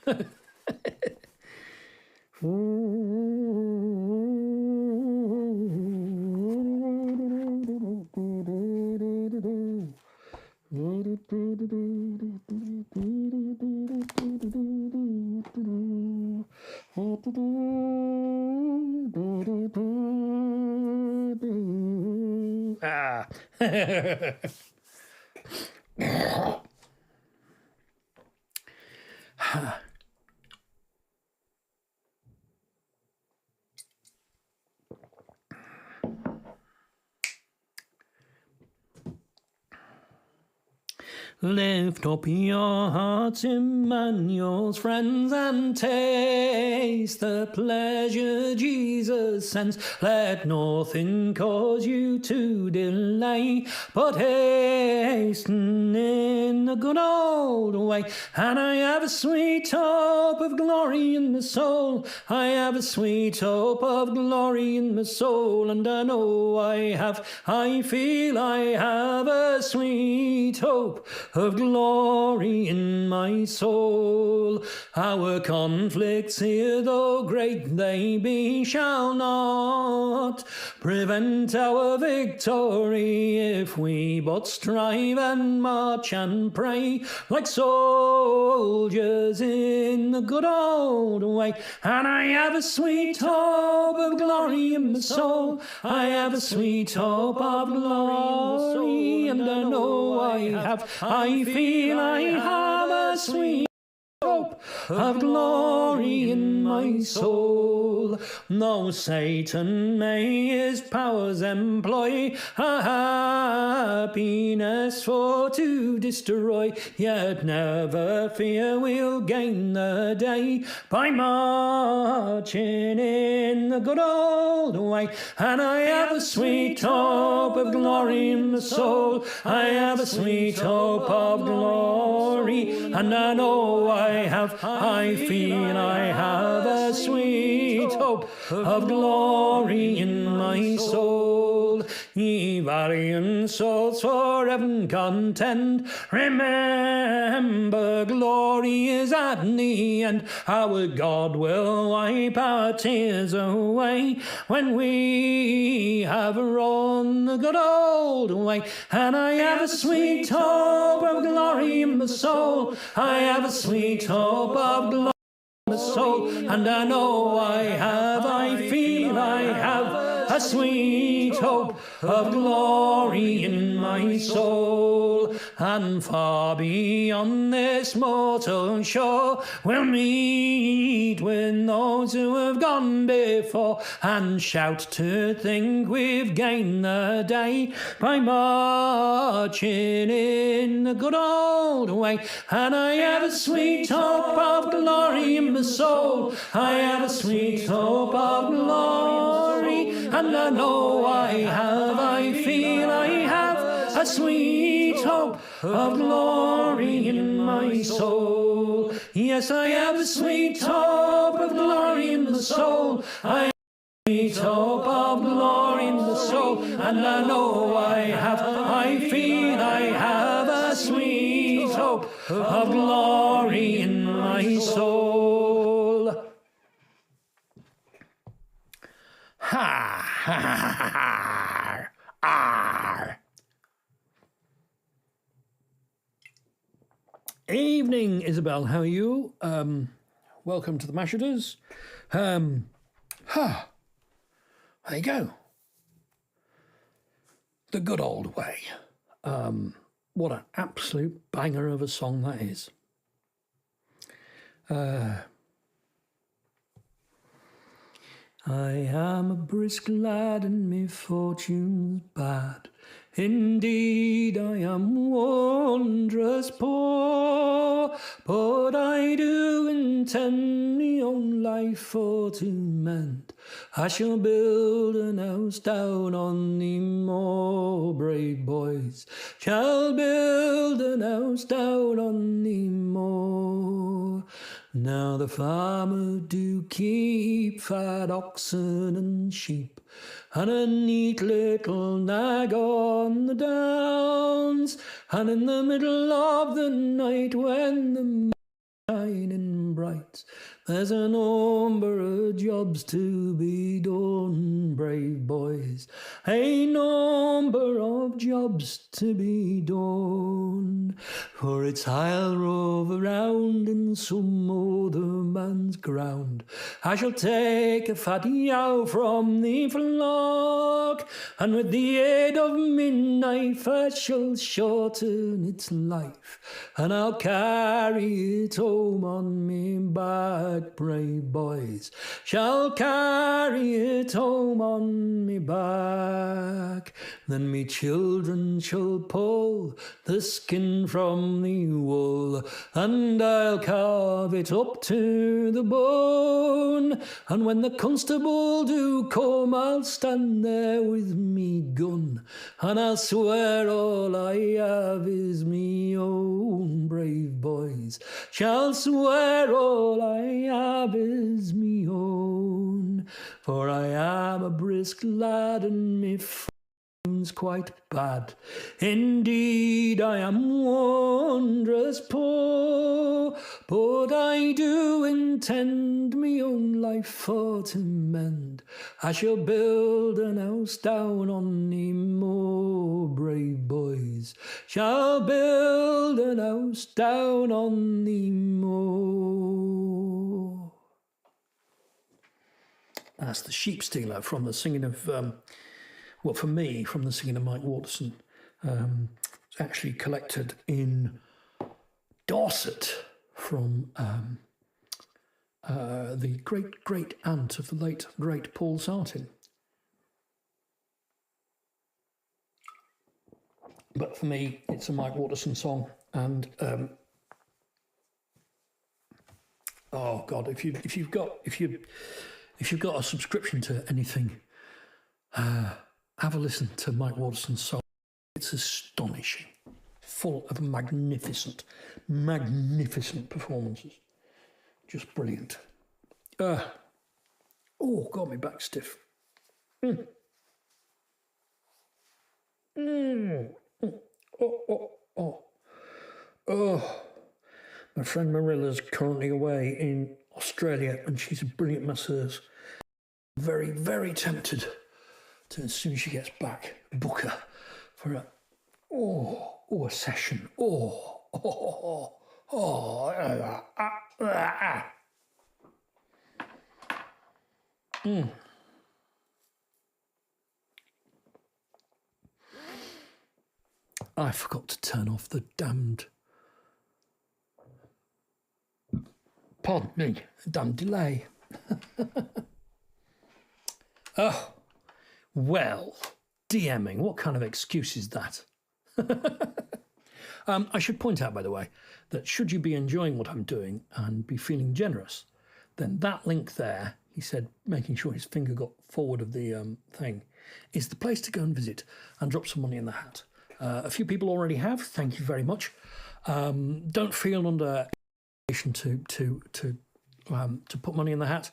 Ah. Lift up your hearts, Emmanuel's friends, and taste the pleasure Jesus sends. Let nothing cause you to delay, but hasten in the good old way. And I have a sweet hope of glory in my soul. I have a sweet hope of glory in my soul. And I know I feel I have a sweet hope of glory in my soul. Our conflicts here, though great they be, shall not prevent our victory, if we but strive and march and pray like soldiers in the good old way. And I have a sweet hope of glory in my soul. I have a sweet hope of glory, and I know I feel I have a sweet hope of glory in my soul. Though Satan may his powers employ a happiness for to destroy, yet never fear we'll gain the day by marching in the good old way. And I have a sweet hope of glory in my soul. I have a sweet hope of glory, and I know I feel I have a sweet hope of glory in my soul. Ye valiant souls for heaven contend. Remember, glory is at the end. Our God will wipe our tears away when we have run the good old way. And I have a sweet hope of glory in my soul. I have a sweet hope of glory in my soul. And I know I feel I have a sweet hope of glory in my soul. And far beyond this mortal shore we'll meet with those who have gone before, and shout to think we've gained the day by marching in the good old way. And I have a sweet hope of glory in my soul. I have a sweet hope of glory, and I know I feel I have a sweet hope of glory in my soul. Yes, I have a sweet hope of glory in the soul. I have a sweet hope of glory in the soul, and I know I feel I have a sweet hope of glory in my soul. Ha ha ha ha ha. Evening, Isabel. How are you? Welcome to the Mashers. There you go. The good old way. What an absolute banger of a song that is. I am a brisk lad and me fortune's bad. Indeed, I am wondrous poor, but I do intend me own life for to mend. I shall build an house down on the moor, brave boys, shall build an house down on the moor. Now the farmer do keep fat oxen and sheep, and a neat little nag on the downs, and in the middle of the night when the moon's shining bright, there's a number of jobs to be done, brave boys, a number of jobs to be done. For it's I'll rove around in some other man's ground. I shall take a fat yow from the flock, and with the aid of me knife I shall shorten its life, and I'll carry it home on me back, brave boys, shall carry it home on me back. Then me children shall pull the skin from the wool, and I'll carve it up to the bone, and when the constable do come I'll stand there with me gun, and I'll swear all I have is me own, brave boys, shall swear all I have is me own. For I am a brisk lad and me quite bad. Indeed, I am wondrous poor, but I do intend me own life for to mend. I shall build an house down on the moor, brave boys, shall build an house down on the moor. That's the Sheep Stealer from the singing of well, for me, from the singing of Mike Waterson. It's actually collected in Dorset from the great aunt of the late great Paul Sartin. But for me, it's a Mike Waterson song, and oh God, if you've got a subscription to anything, have a listen to Mike Waterson's song. It's astonishing, full of magnificent performances. Just brilliant. Oh, got me back stiff. Oh, my friend Marilla's currently away in Australia and she's a brilliant masseuse. Very, very tempted to, as soon as she gets back, book her for a session. I forgot to turn off the damned, pardon me, damn delay. Oh, well, DMing, what kind of excuse is that? I should point out, by the way, that should you be enjoying what I'm doing and be feeling generous, then that link there, he said, making sure his finger got forward of the thing, is the place to go and visit and drop some money in the hat. A few people already have. Thank you very much. Don't feel under obligation to put money in the hat.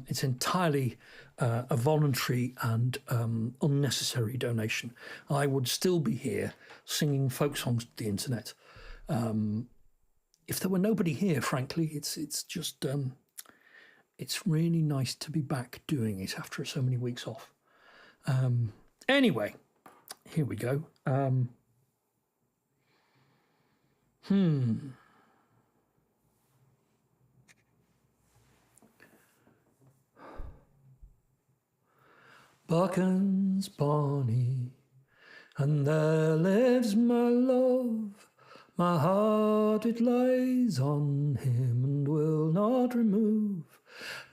It's entirely a voluntary and unnecessary donation. I would still be here singing folk songs to the internet. If there were nobody here, frankly, it's just it's really nice to be back doing it after so many weeks off. Anyway, here we go. Buchan's bonny, and there lives my love. My heart it lies on him and will not remove.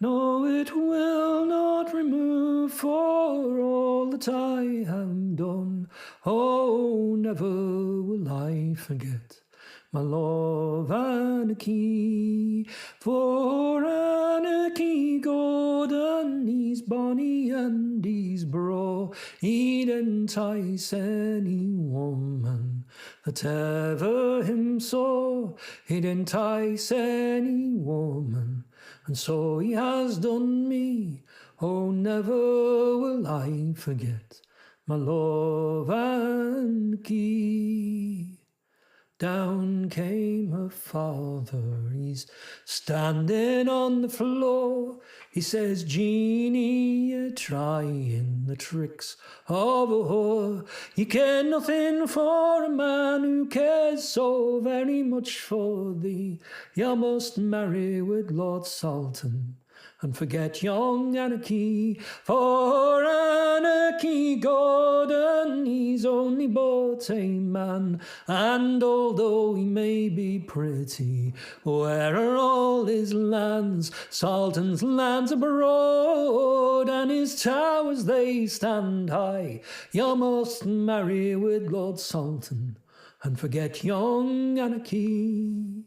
No, it will not remove for all that I have done. Oh, never will I forget my love Anarchy. For Anarchy Gordon, he's bonny and he's braw. He'd entice any woman that ever him saw. He'd entice any woman, and so he has done me. Oh, never will I forget my love Anarchy. Down came her father, he's standing on the floor. He says, Jeannie, you're trying the tricks of a whore. You care nothing for a man who cares so very much for thee. You must marry with Lord Salton and forget young Anarchy. For Anarchy Gordon, he's only but a man, and although he may be pretty, where are all his lands? Salton's lands are broad, and his towers they stand high. You must marry with Lord Salton and forget young Anarchy.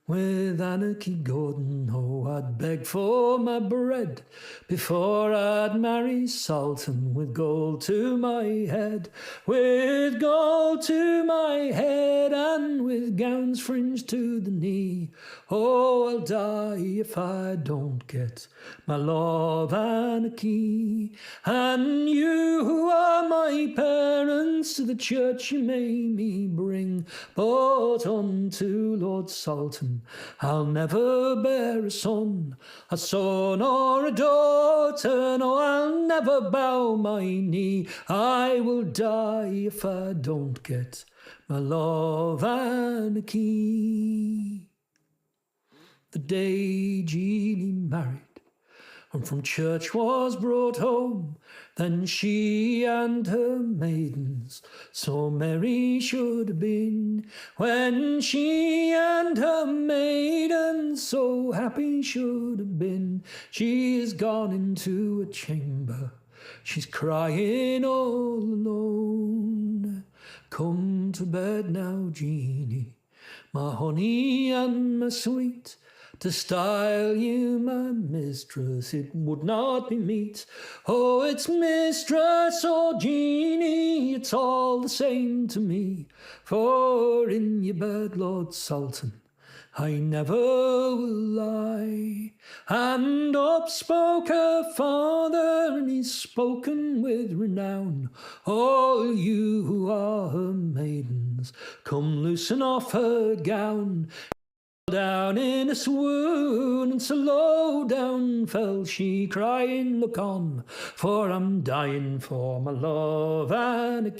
With Anarchy Gordon, oh, I'd beg for my bread before I'd marry Salton. With gold to my head, with gold to my head, and with gowns fringed to the knee. Oh, I'll die if I don't get my love Anarchy. And you who are my parents, to the church you may me bring, but unto Lord Salton I'll never bear a son or a daughter. No, I'll never bow my knee. I will die if I don't get my love Anarchy. The day Jeannie married and from church was brought home, then she and her maidens so merry should have been. When she and her maidens so happy should have been. She is gone into a chamber, she's crying all alone. Come to bed now, Jeannie, my honey and my sweet. To style you my mistress, it would not be meet. Oh, it's mistress or Jeannie, it's all the same to me. For in your bed, Lord Salton I never will lie. And up spoke her father, and he's spoken with renown. All you who are her maidens, come loosen off her gown. Down in a swoon, and so low down fell she, crying, look on, for I'm dying for my love Anarchy.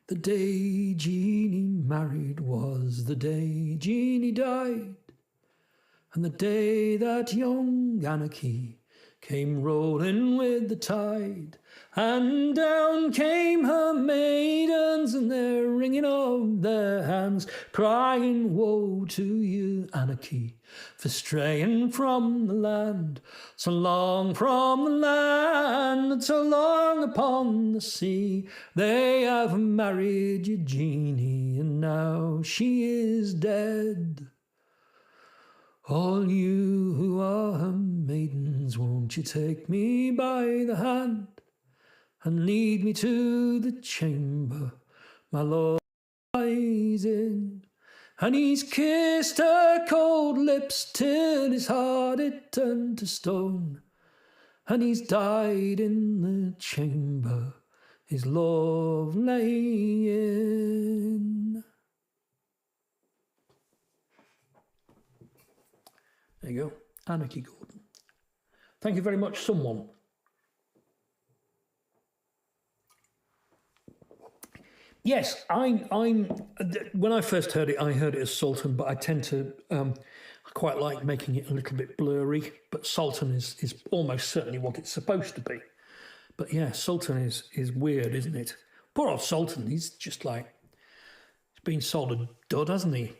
The day Jeannie married was the day Jeannie died, and the day that young Anarchy came rolling with the tide. And down came her maidens, and they're wringing of their hands, crying, woe to you, Anarchy, for straying from the land, so long from the land, and so long upon the sea. They have married Eugenie, and now she is dead. All you who are her maidens, won't you take me by the hand and lead me to the chamber my lord lies in? And he's kissed her cold lips till his heart it turned to stone, and he's died in the chamber his love lay in. There you go, Anarchy Gordon. Thank you very much, someone. Yes, I'm. When I first heard it, I heard it as Sultan, but I tend to. I quite like making it a little bit blurry. But Sultan is almost certainly what it's supposed to be. But yeah, Sultan is weird, isn't it? Poor old Sultan. He's just like he's been sold a dud, hasn't he?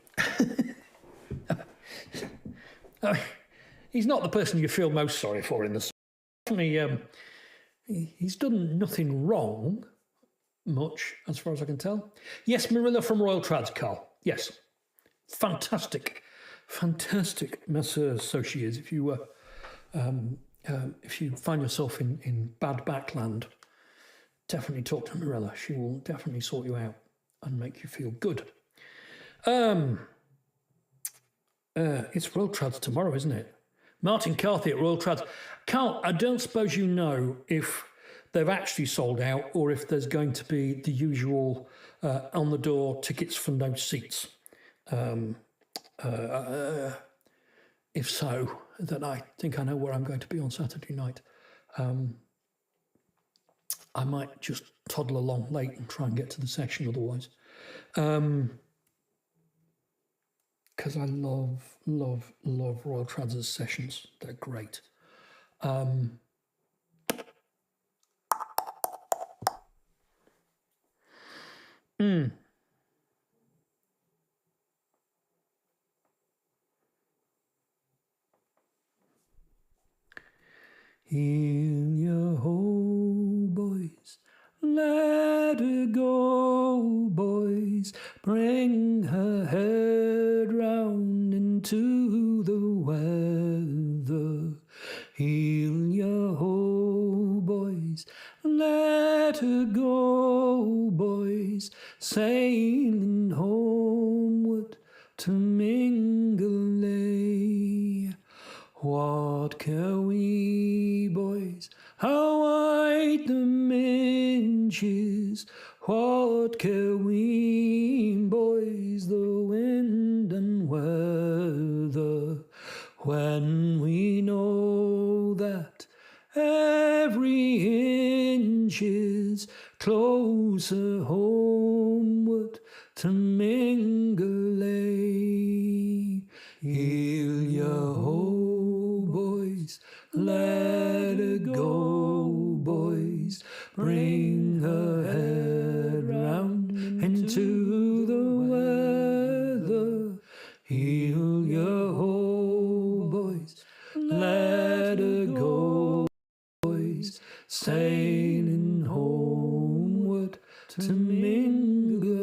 He's not the person you feel most sorry for in the. Definitely, he's done nothing wrong. Much, as far as I can tell. Yes, Marilla from Royal Trads, Carl. Yes. Fantastic masseur, so she is. If you find yourself in bad backland, definitely talk to Marilla. She will definitely sort you out and make you feel good. It's Royal Trads tomorrow, isn't it? Martin Carthy at Royal Trads. Carl, I don't suppose you know if they've actually sold out, or if there's going to be the usual on the door tickets for no seats. If so, then I think I know where I'm going to be on Saturday night. I might just toddle along late and try and get to the session otherwise. Because I love Royal Trads' sessions. They're great. Heal your hoe, boys, let her go, boys, bring her head round into the weather. Heal your hoe, boys, let her go, boys, sailing homeward to Mingley. What care we, boys, how white the minches? What care we, boys, the wind and weather? When we know that every inch is closer homeward to Mingley. Heal your hoe, boys, let her go, boys, bring her head round into the weather. Heal your hoe, boys, let her go, boys, sailing homeward to Mingley.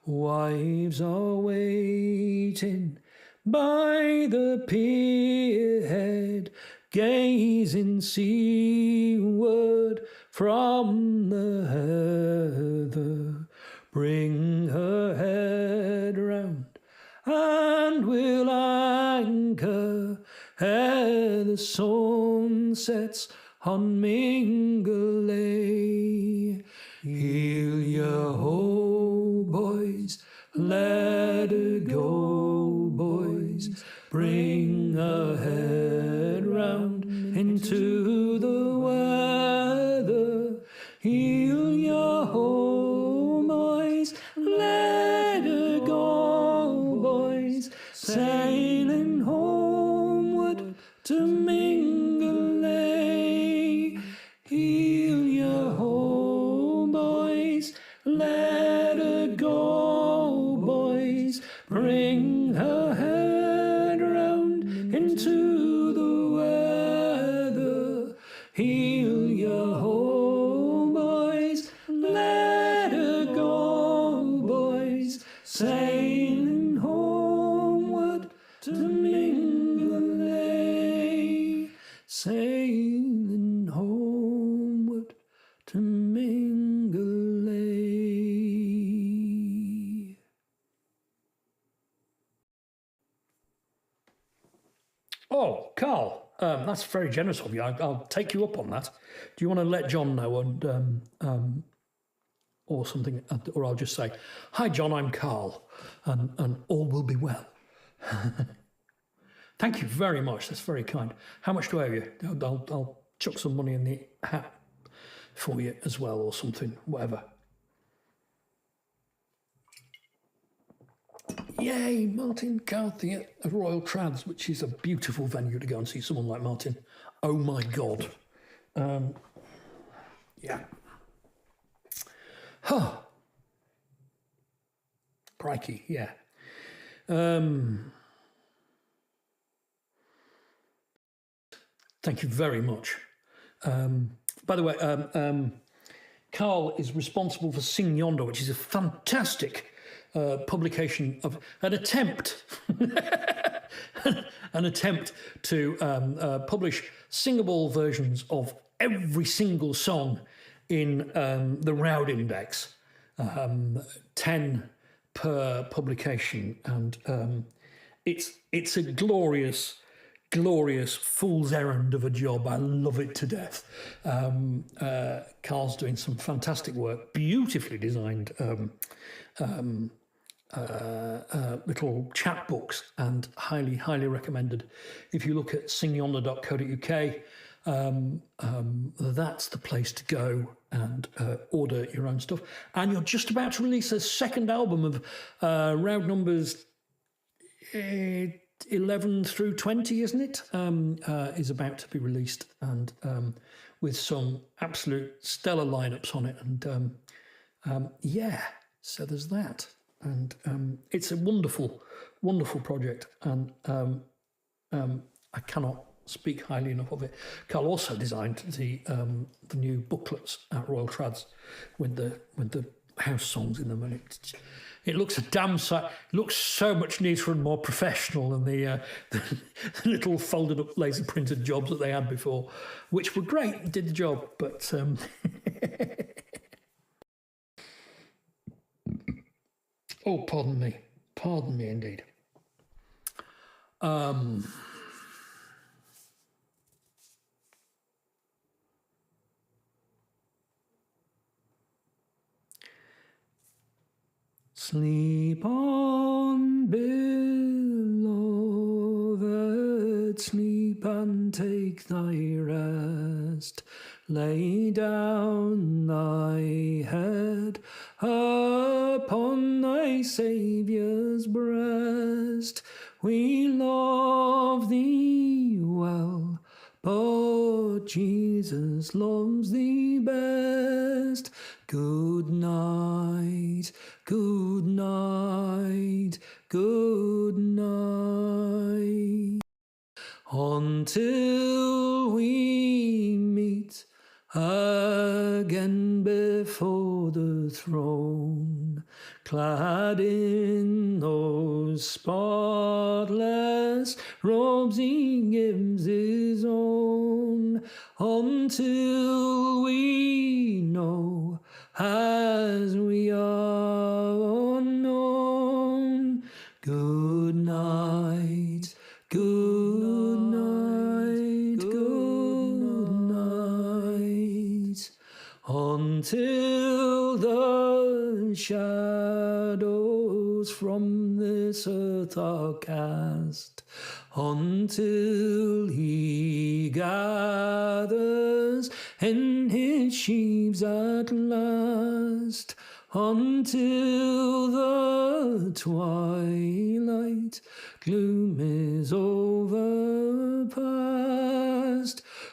Wives are waiting by the pier head, gazing seaward from the heather. Bring her the sun sets on Mingalay. Heel your ho, boys, let her go, boys. Bring her head round into the weather. Heel your ho, boys, let her go, boys. Sailing homeward to Mingalay. Heel your ho, boys, let her go, boys. Bring her head round into the weather. Heel your ho, boys, let her go, boys. Sailing homeward to Mingalay. Sailing homeward to Mingalay. Oh, Carl, that's very generous of you. I'll take you up on that. Do you want to let John know and or something, or I'll just say, "Hi, John, I'm Carl, and all will be well." Thank you very much. That's very kind. How much do I owe you? I'll chuck some money in the hat for you as well, or something, whatever. Yay, Martin Carthy at Royal Trads, which is a beautiful venue to go and see someone like Martin. Oh my God. Yeah. Huh. Crikey, yeah. Thank you very much. By the way, Carl is responsible for Sing Yonder, which is a fantastic publication of an attempt to publish singable versions of every single song in the Roud Index, 10 per publication, and it's a glorious fool's errand of a job. I love it to death. Carl's doing some fantastic work, beautifully designed little chat books, and highly recommended. If you look at singyonder.co.uk, that's the place to go and order your own stuff. And you're just about to release a second album of Roud numbers 11 through 20, isn't it? Is about to be released, and with some absolute stellar lineups on it. And yeah, so there's that. And it's a wonderful project, and I cannot speak highly enough of it. Carl also designed the new booklets at Royal Trads with the house songs in them, and it looks a damn sight. Looks so much neater and more professional than the little folded up laser printed jobs that they had before, which were great, did the job, but. Oh, pardon me indeed. Sleep on, beloved, sleep and take thy rest. Lay down thy head upon thy Saviour's breast. We love thee well, but Jesus loves thee best. Good night, good night, good night. Until we meet again before the throne, clad in those spotless robes he gives his own, until we know as we are unknown. Good night, good night. until the shadows from this earth are cast, until he gathers in his sheaves at last, until the twilight gloom is overpast.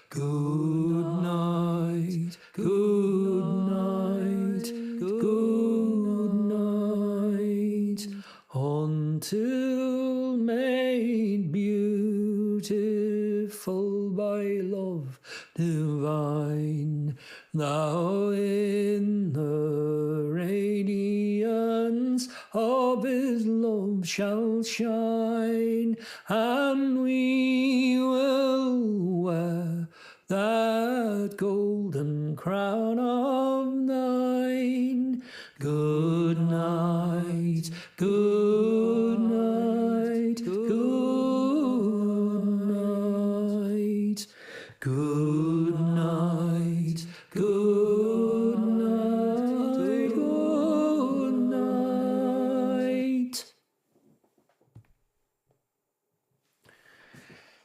Good night, good night, good night, until made beautiful by love divine, thou in the radiance of his love shalt shine, and we will wear that golden crown of thine. Good night, good night, good night, good night, good night, good night.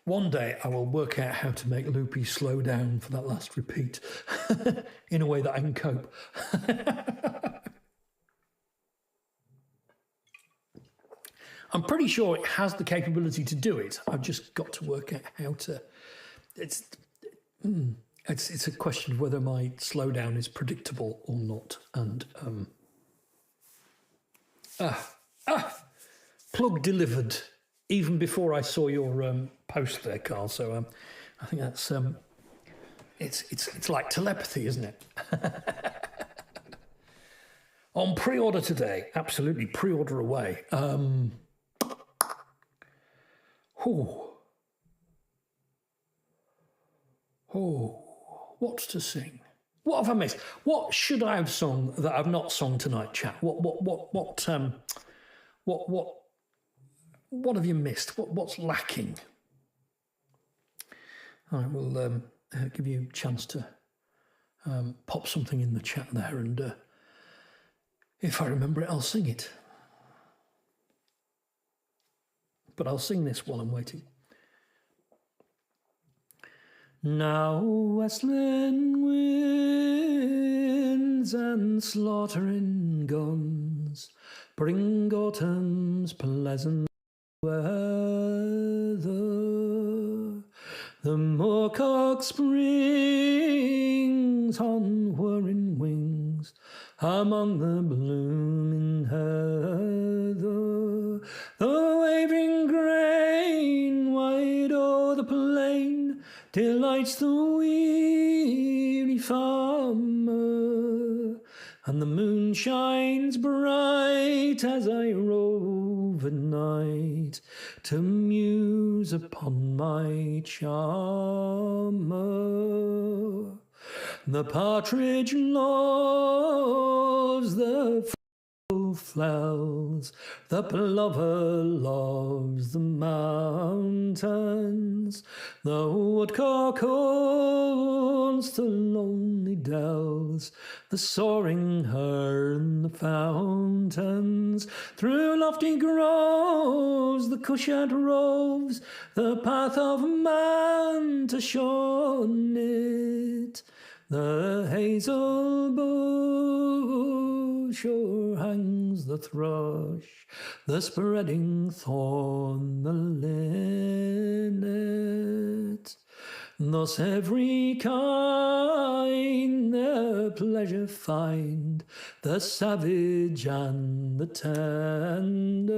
One day I will work out how to make Loopy slow down for that last repeat in a way that I can cope. I'm pretty sure it has the capability to do it. I've just got to work out how to. It's a question of whether my slowdown is predictable or not. And plug delivered even before I saw your post there, Carl. So I think that's it's like telepathy, isn't it? On pre-order today, absolutely pre-order away. What's to sing? What have I missed? What should I have sung that I've not sung tonight, chat? What have you missed? What's lacking? I will give you a chance to pop something in the chat there, and if I remember it, I'll sing it. But I'll sing this while I'm waiting. Now westland winds and slaughtering guns bring autumn's pleasant weather. The moorcock springs on whirring wings among the blooming heather. The waving grain wide o'er the plain delights the weary farmer, and the moon shines bright as I rove at night to muse upon my charmer. The partridge loves the fells, the plover loves the mountains, the woodcock haunts the lonely dells, the soaring hern the fountains. Through lofty groves the cushat roves, the path of man to shun it. The hazel bush o'erhangs the thrush, the spreading thorn the linnet. Thus every kind their pleasure find, the savage and the tender.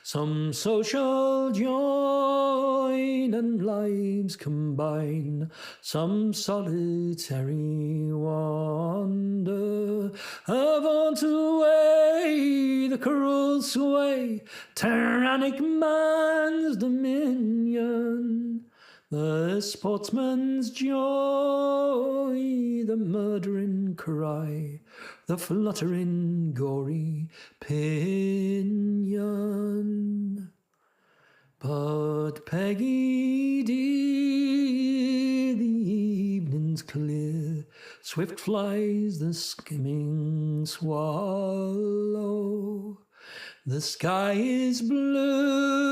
Some social join and lives combine, some solitary wander. Avaunt away the cruel sway, tyrannic man's dominion. The sportsman's joy, the murdering cry, the fluttering gory pinion. But Peggy dear, the evening's clear, Swift flies the skimming swallow. The sky is blue,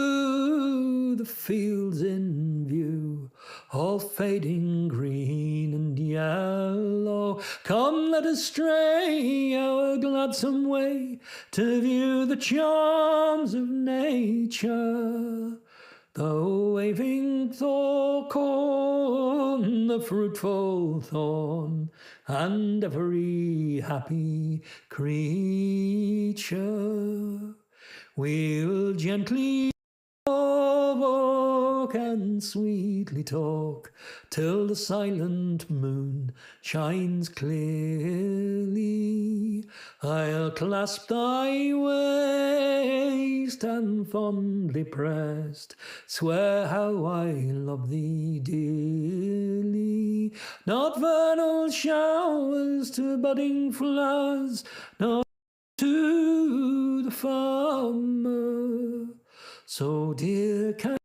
the fields in view, all fading green and yellow. Come, let us stray our gladsome way to view the charms of nature. The waving corn, the fruitful thorn, and every happy creature. We'll gently walk and sweetly talk till the silent moon shines clearly. I'll clasp thy waist and fondly pressed swear how I love thee dearly. Not vernal showers to budding flowers, not to the farmer, so dear can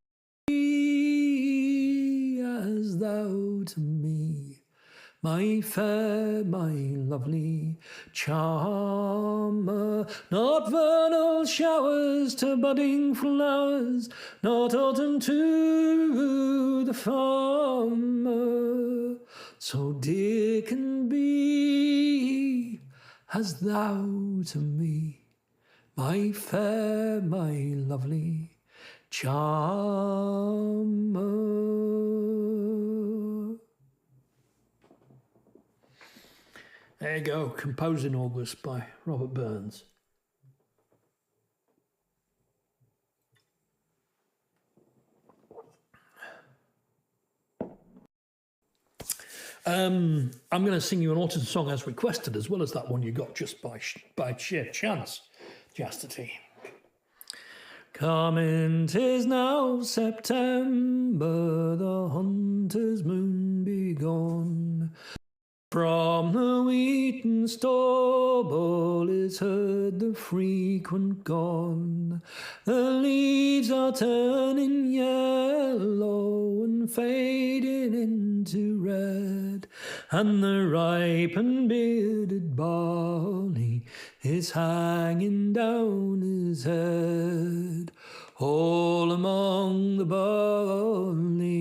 be as thou to me, my fair, my lovely charmer. Not vernal showers to budding flowers, not autumn to the farmer, so dear can be as thou to me, my fair, my lovely charmer. There you go, Composed in August by Robert Burns. I'm going to sing you an autumn song as requested, as well as that one you got just by sheer chance, Chastity. Coming 'tis now September, the hunter's moon be gone. From the wheaten stubble is heard the frequent gone. The leaves are turning yellow and fading into red, and the ripe and bearded barley is hanging down his head. All among the barley,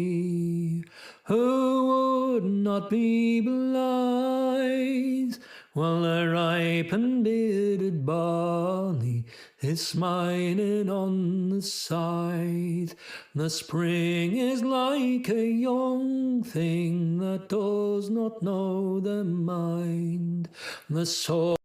who would not be blithe, while the ripe and bearded barley is smiling on the scythe. The spring is like a young thing that does not know the mind. The soil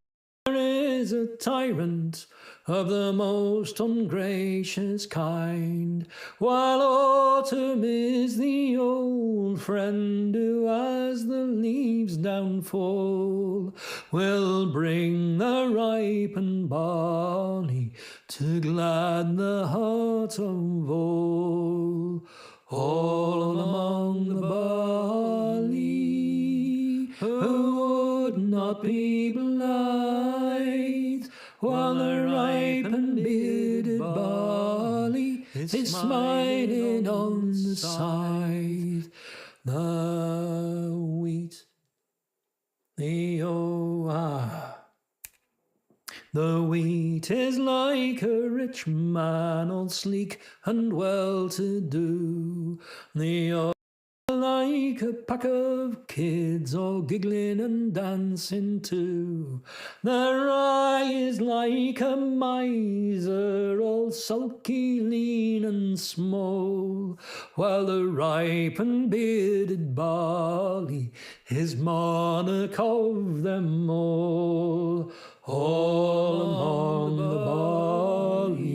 is a tyrant of the most ungracious kind, while autumn is the old friend who, as the leaves down fall, will bring the ripened barley to glad the heart of all. All among the barley, who would not be blithe, while the ripe and bearded barley is smiling on the scythe. The wheat, the wheat is like a rich man, all sleek and well-to-do. The like a pack of kids all giggling and dancing too. The rye is like a miser, all sulky, lean and small, while the ripe and bearded barley is monarch of them all. All among the barley,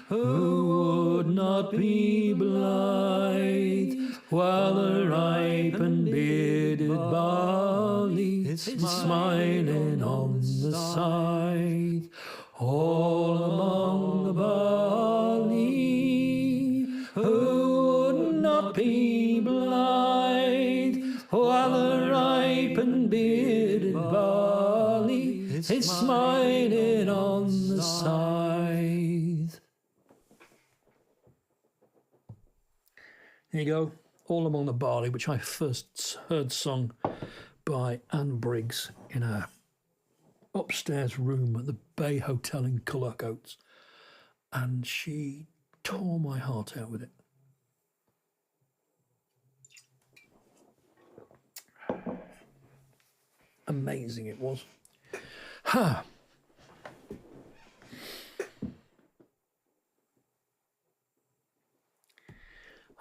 who would not be blithe, while the ripe and bearded barley is smiling on the scythe. All among the barley, who would not be blithe, while the ripe and bearded barley is smiling on the scythe. There you go. All Among the Barley, which I first heard sung by Anne Briggs in a upstairs room at the Bay Hotel in Cullercoats, and she tore my heart out with it. Amazing it was. Ha!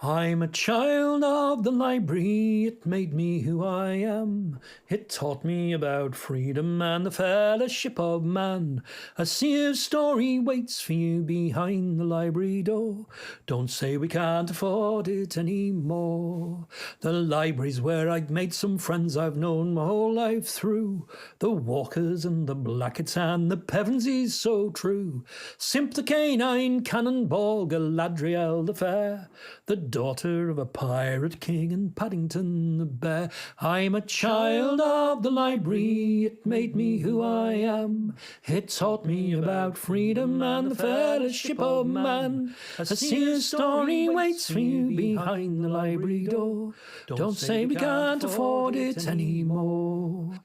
I'm a child of the library, it made me who I am. It taught me about freedom and the fellowship of man. A sea of story waits for you behind the library door. Don't say we can't afford it anymore. The library's where I'd made some friends I've known my whole life through. The Walkers and the Blacketts and the Pevensies so true. Simp the Canine, Cannonball, Galadriel the Fair. The daughter of a pirate king and Paddington the bear. I'm a child of the library, it made me who I am. It taught me about freedom and the fellowship of man. A sea of story waits for you behind the library door. Don't say we can't afford it anymore.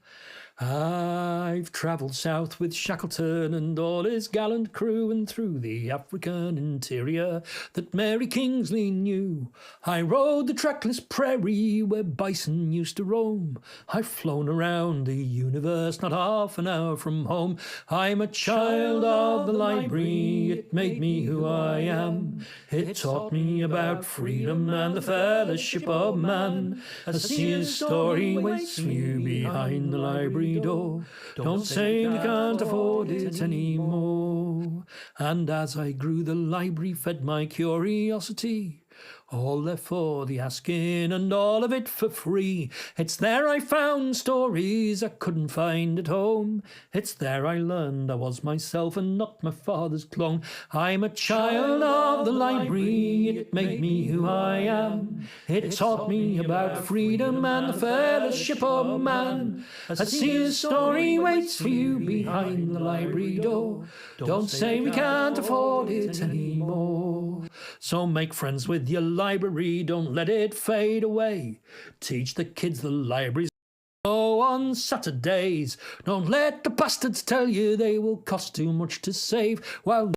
I've travelled south with Shackleton and all his gallant crew, and through the African interior that Mary Kingsley knew. I rode the trackless prairie where bison used to roam. I've flown around the universe not half an hour from home. I'm a child of the library, it made me who I am. It taught me about freedom and the fellowship of man. A sea of story waits for you behind the library door. Don't say we can't afford it anymore. And as I grew, the library fed my curiosity. All there for the asking and all of it for free. It's there I found stories I couldn't find at home. It's there I learned I was myself and not my father's clone. I'm a child of the library, it made me who I am. It taught me about freedom and the fellowship of man. A sea of story waits for you behind the library door. Don't say we can't afford it anymore. So make friends with your library, don't let it fade away. Teach the kids the libraries on Saturdays. Don't let the bastards tell you they will cost too much to save while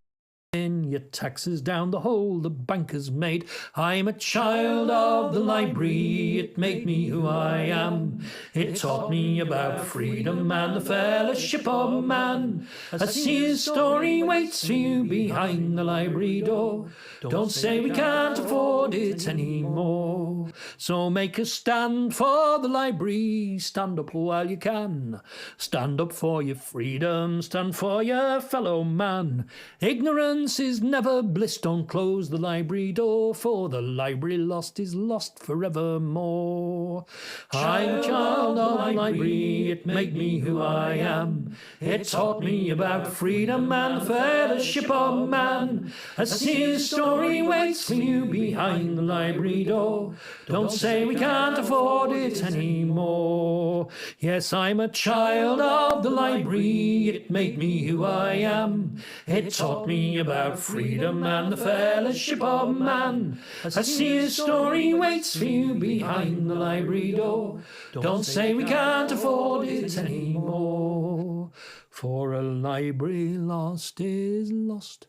in your taxes down the hole the bankers made. I'm a child of the library, it made me who I am. It taught me about freedom and the fellowship of man. A sea of story waits for you behind the library door. Don't say we can't afford it anymore. So make a stand for the library, stand up while you can. Stand up for your freedom, stand for your fellow man. Ignorance is never bliss, don't close the library door, for the library lost is lost forevermore. I'm a child of the library, it made me who I am. It taught me about freedom and the fellowship of man. A sea of story waits for you behind the library door. Don't say we can't afford it anymore. Yes, I'm a child of the library, it made me who I am. It taught me about freedom and the fellowship of man. A sea of story waits for you behind the library door. Don't say we can't afford it anymore. For a library lost is lost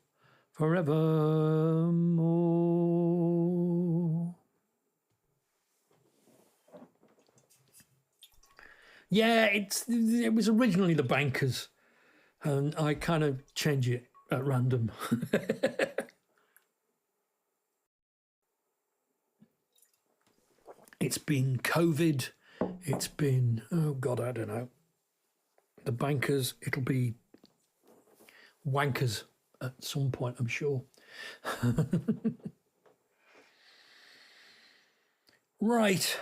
forevermore. Yeah, it was originally the Bankers, and I kind of change it at random. It's been COVID. It's been, oh God, I don't know. The Bankers, it'll be Wankers at some point, I'm sure. Right.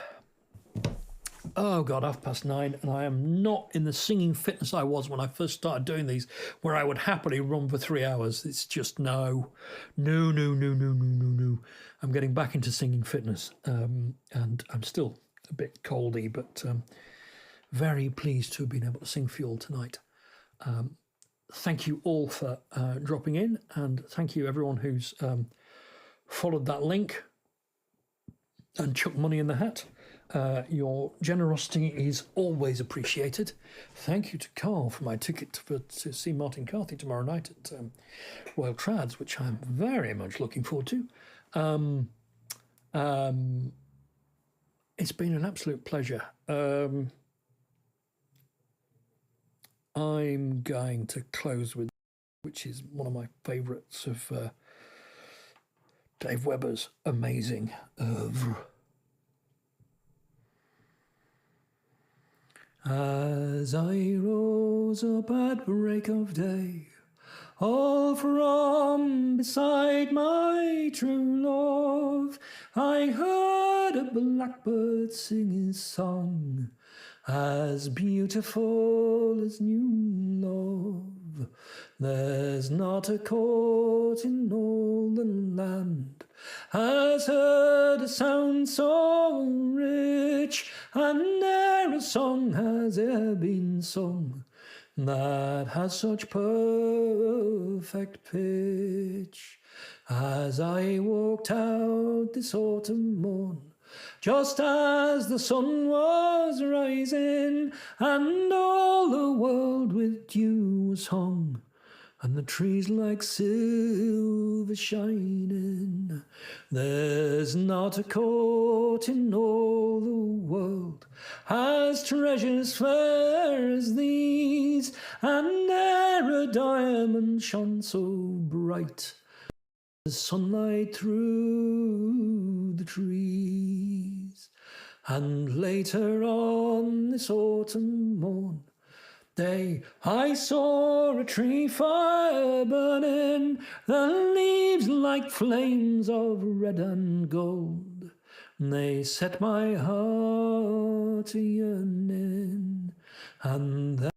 Oh God, 9:30, and I am not in the singing fitness I was when I first started doing these, where I would happily run for 3 hours. It's just no. I'm getting back into singing fitness, and I'm still a bit coldy, but very pleased to have been able to sing for you all tonight. Thank you all for dropping in, and thank you everyone who's followed that link and chucked money in the hat. Your generosity is always appreciated. Thank you to Carl for my ticket to see Martin Carthy tomorrow night at Royal Trads, which I'm very much looking forward to. It's been an absolute pleasure. I'm going to close with, which is one of my favourites of Dave Webber's amazing oeuvre. As I rose up at break of day, all from beside my true love, I heard a blackbird sing his song, as beautiful as new love. There's not a court in all the land has heard a sound so rich, and ne'er a song has e'er been sung that has such perfect pitch. As I walked out this autumn morn, just as the sun was rising, and all the world with dew was hung, and the trees like silver shining, there's not a court in all the world has treasures fair as these, and ne'er a diamond shone so bright as sunlight through the trees. And later on this autumn morn, I saw a tree fire burning, the leaves like flames of red and gold. They set my heart a yearning, and then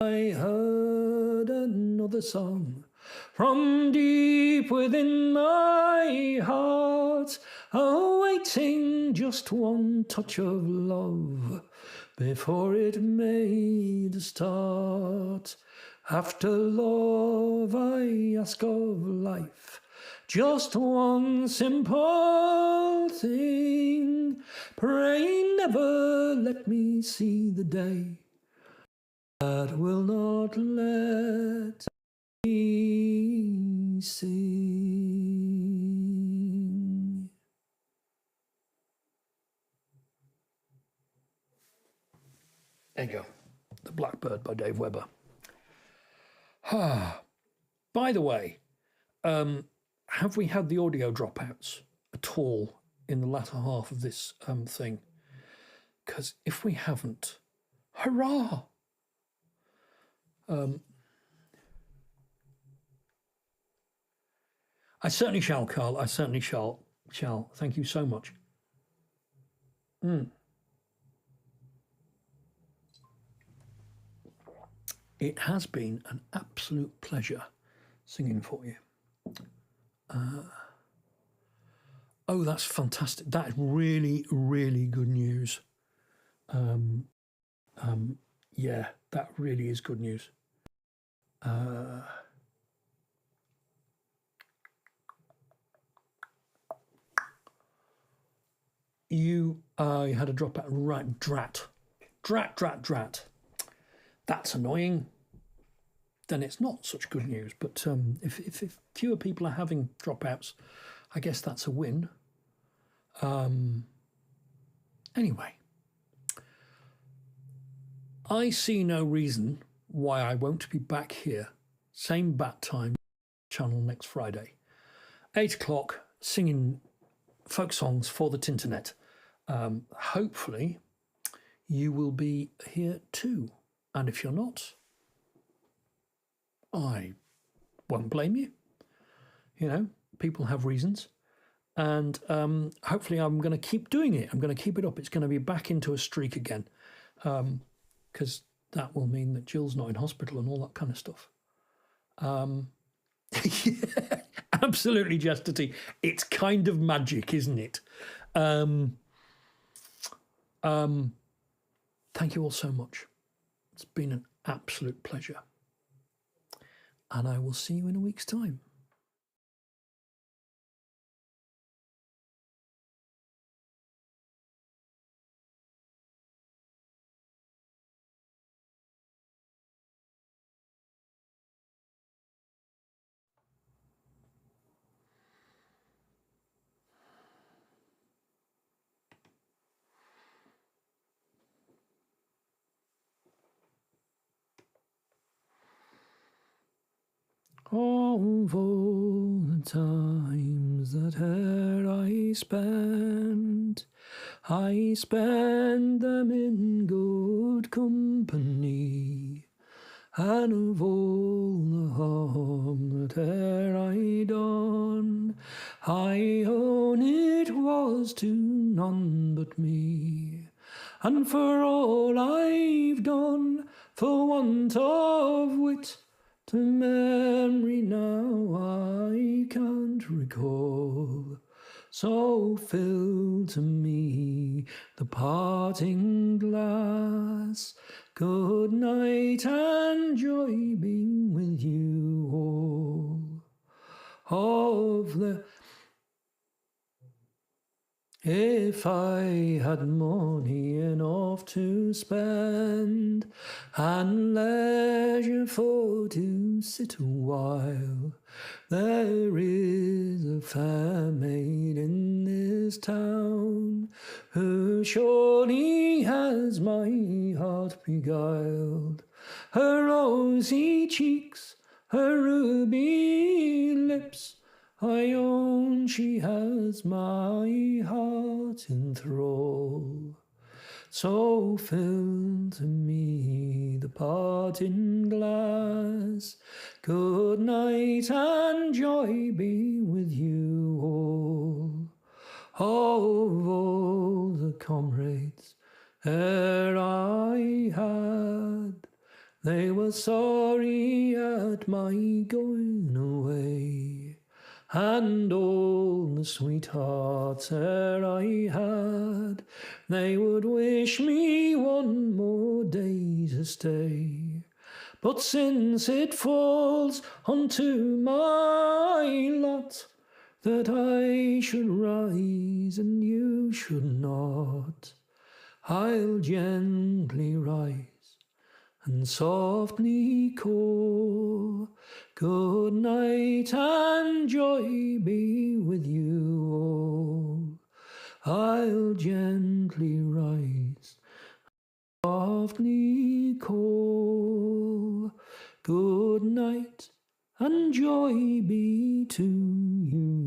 I heard another song from deep within my heart, awaiting just one touch of love before it made a start. After love I ask of life just one simple thing: pray never let me see the day that will not let me sing. There you go. The Blackbird by Dave Webber. By the way, have we had the audio dropouts at all in the latter half of this thing? Because if we haven't, hurrah! I certainly shall, Carl. I certainly shall. Thank you so much. It has been an absolute pleasure singing for you. Oh, that's fantastic. That is really, really good news. Yeah, that really is good news. You had a dropout, right? Drat. That's annoying. Then it's not such good news. But if fewer people are having dropouts, I guess that's a win. Anyway, I see no reason why I won't be back here, same bat time channel next Friday, 8 o'clock, singing folk songs for the Tinternet. Hopefully you will be here too. And if you're not, I won't blame you. You know, people have reasons. And hopefully I'm going to keep doing it. I'm going to keep it up. It's going to be back into a streak again. Because that will mean that Jill's not in hospital and all that kind of stuff. Yeah, absolutely, Justity. It's kind of magic, isn't it? Thank you all so much. It's been an absolute pleasure. And I will see you in a week's time. Of all the times that e'er I spent them in good company. And of all the harm that e'er I done, I own it was to none but me. And for all I've done, for want of wit, to memory now I can't recall. So fill to me the parting glass. Good night and joy be with you all. If I had money enough to spend, and leisure for to sit a while, there is a fair maid in this town, who surely has my heart beguiled. Her rosy cheeks, her ruby lips, I own she has my heart in thrall. So fill to me the parting glass. Good night and joy be with you all. Of all the comrades ere I had, they were sorry at my going away. And all the sweethearts ere I had, they would wish me one more day to stay. But since it falls unto my lot that I should rise and you should not, I'll gently rise and softly call. Good night and joy be with you all. I'll gently rise, softly call. Good night and joy be to you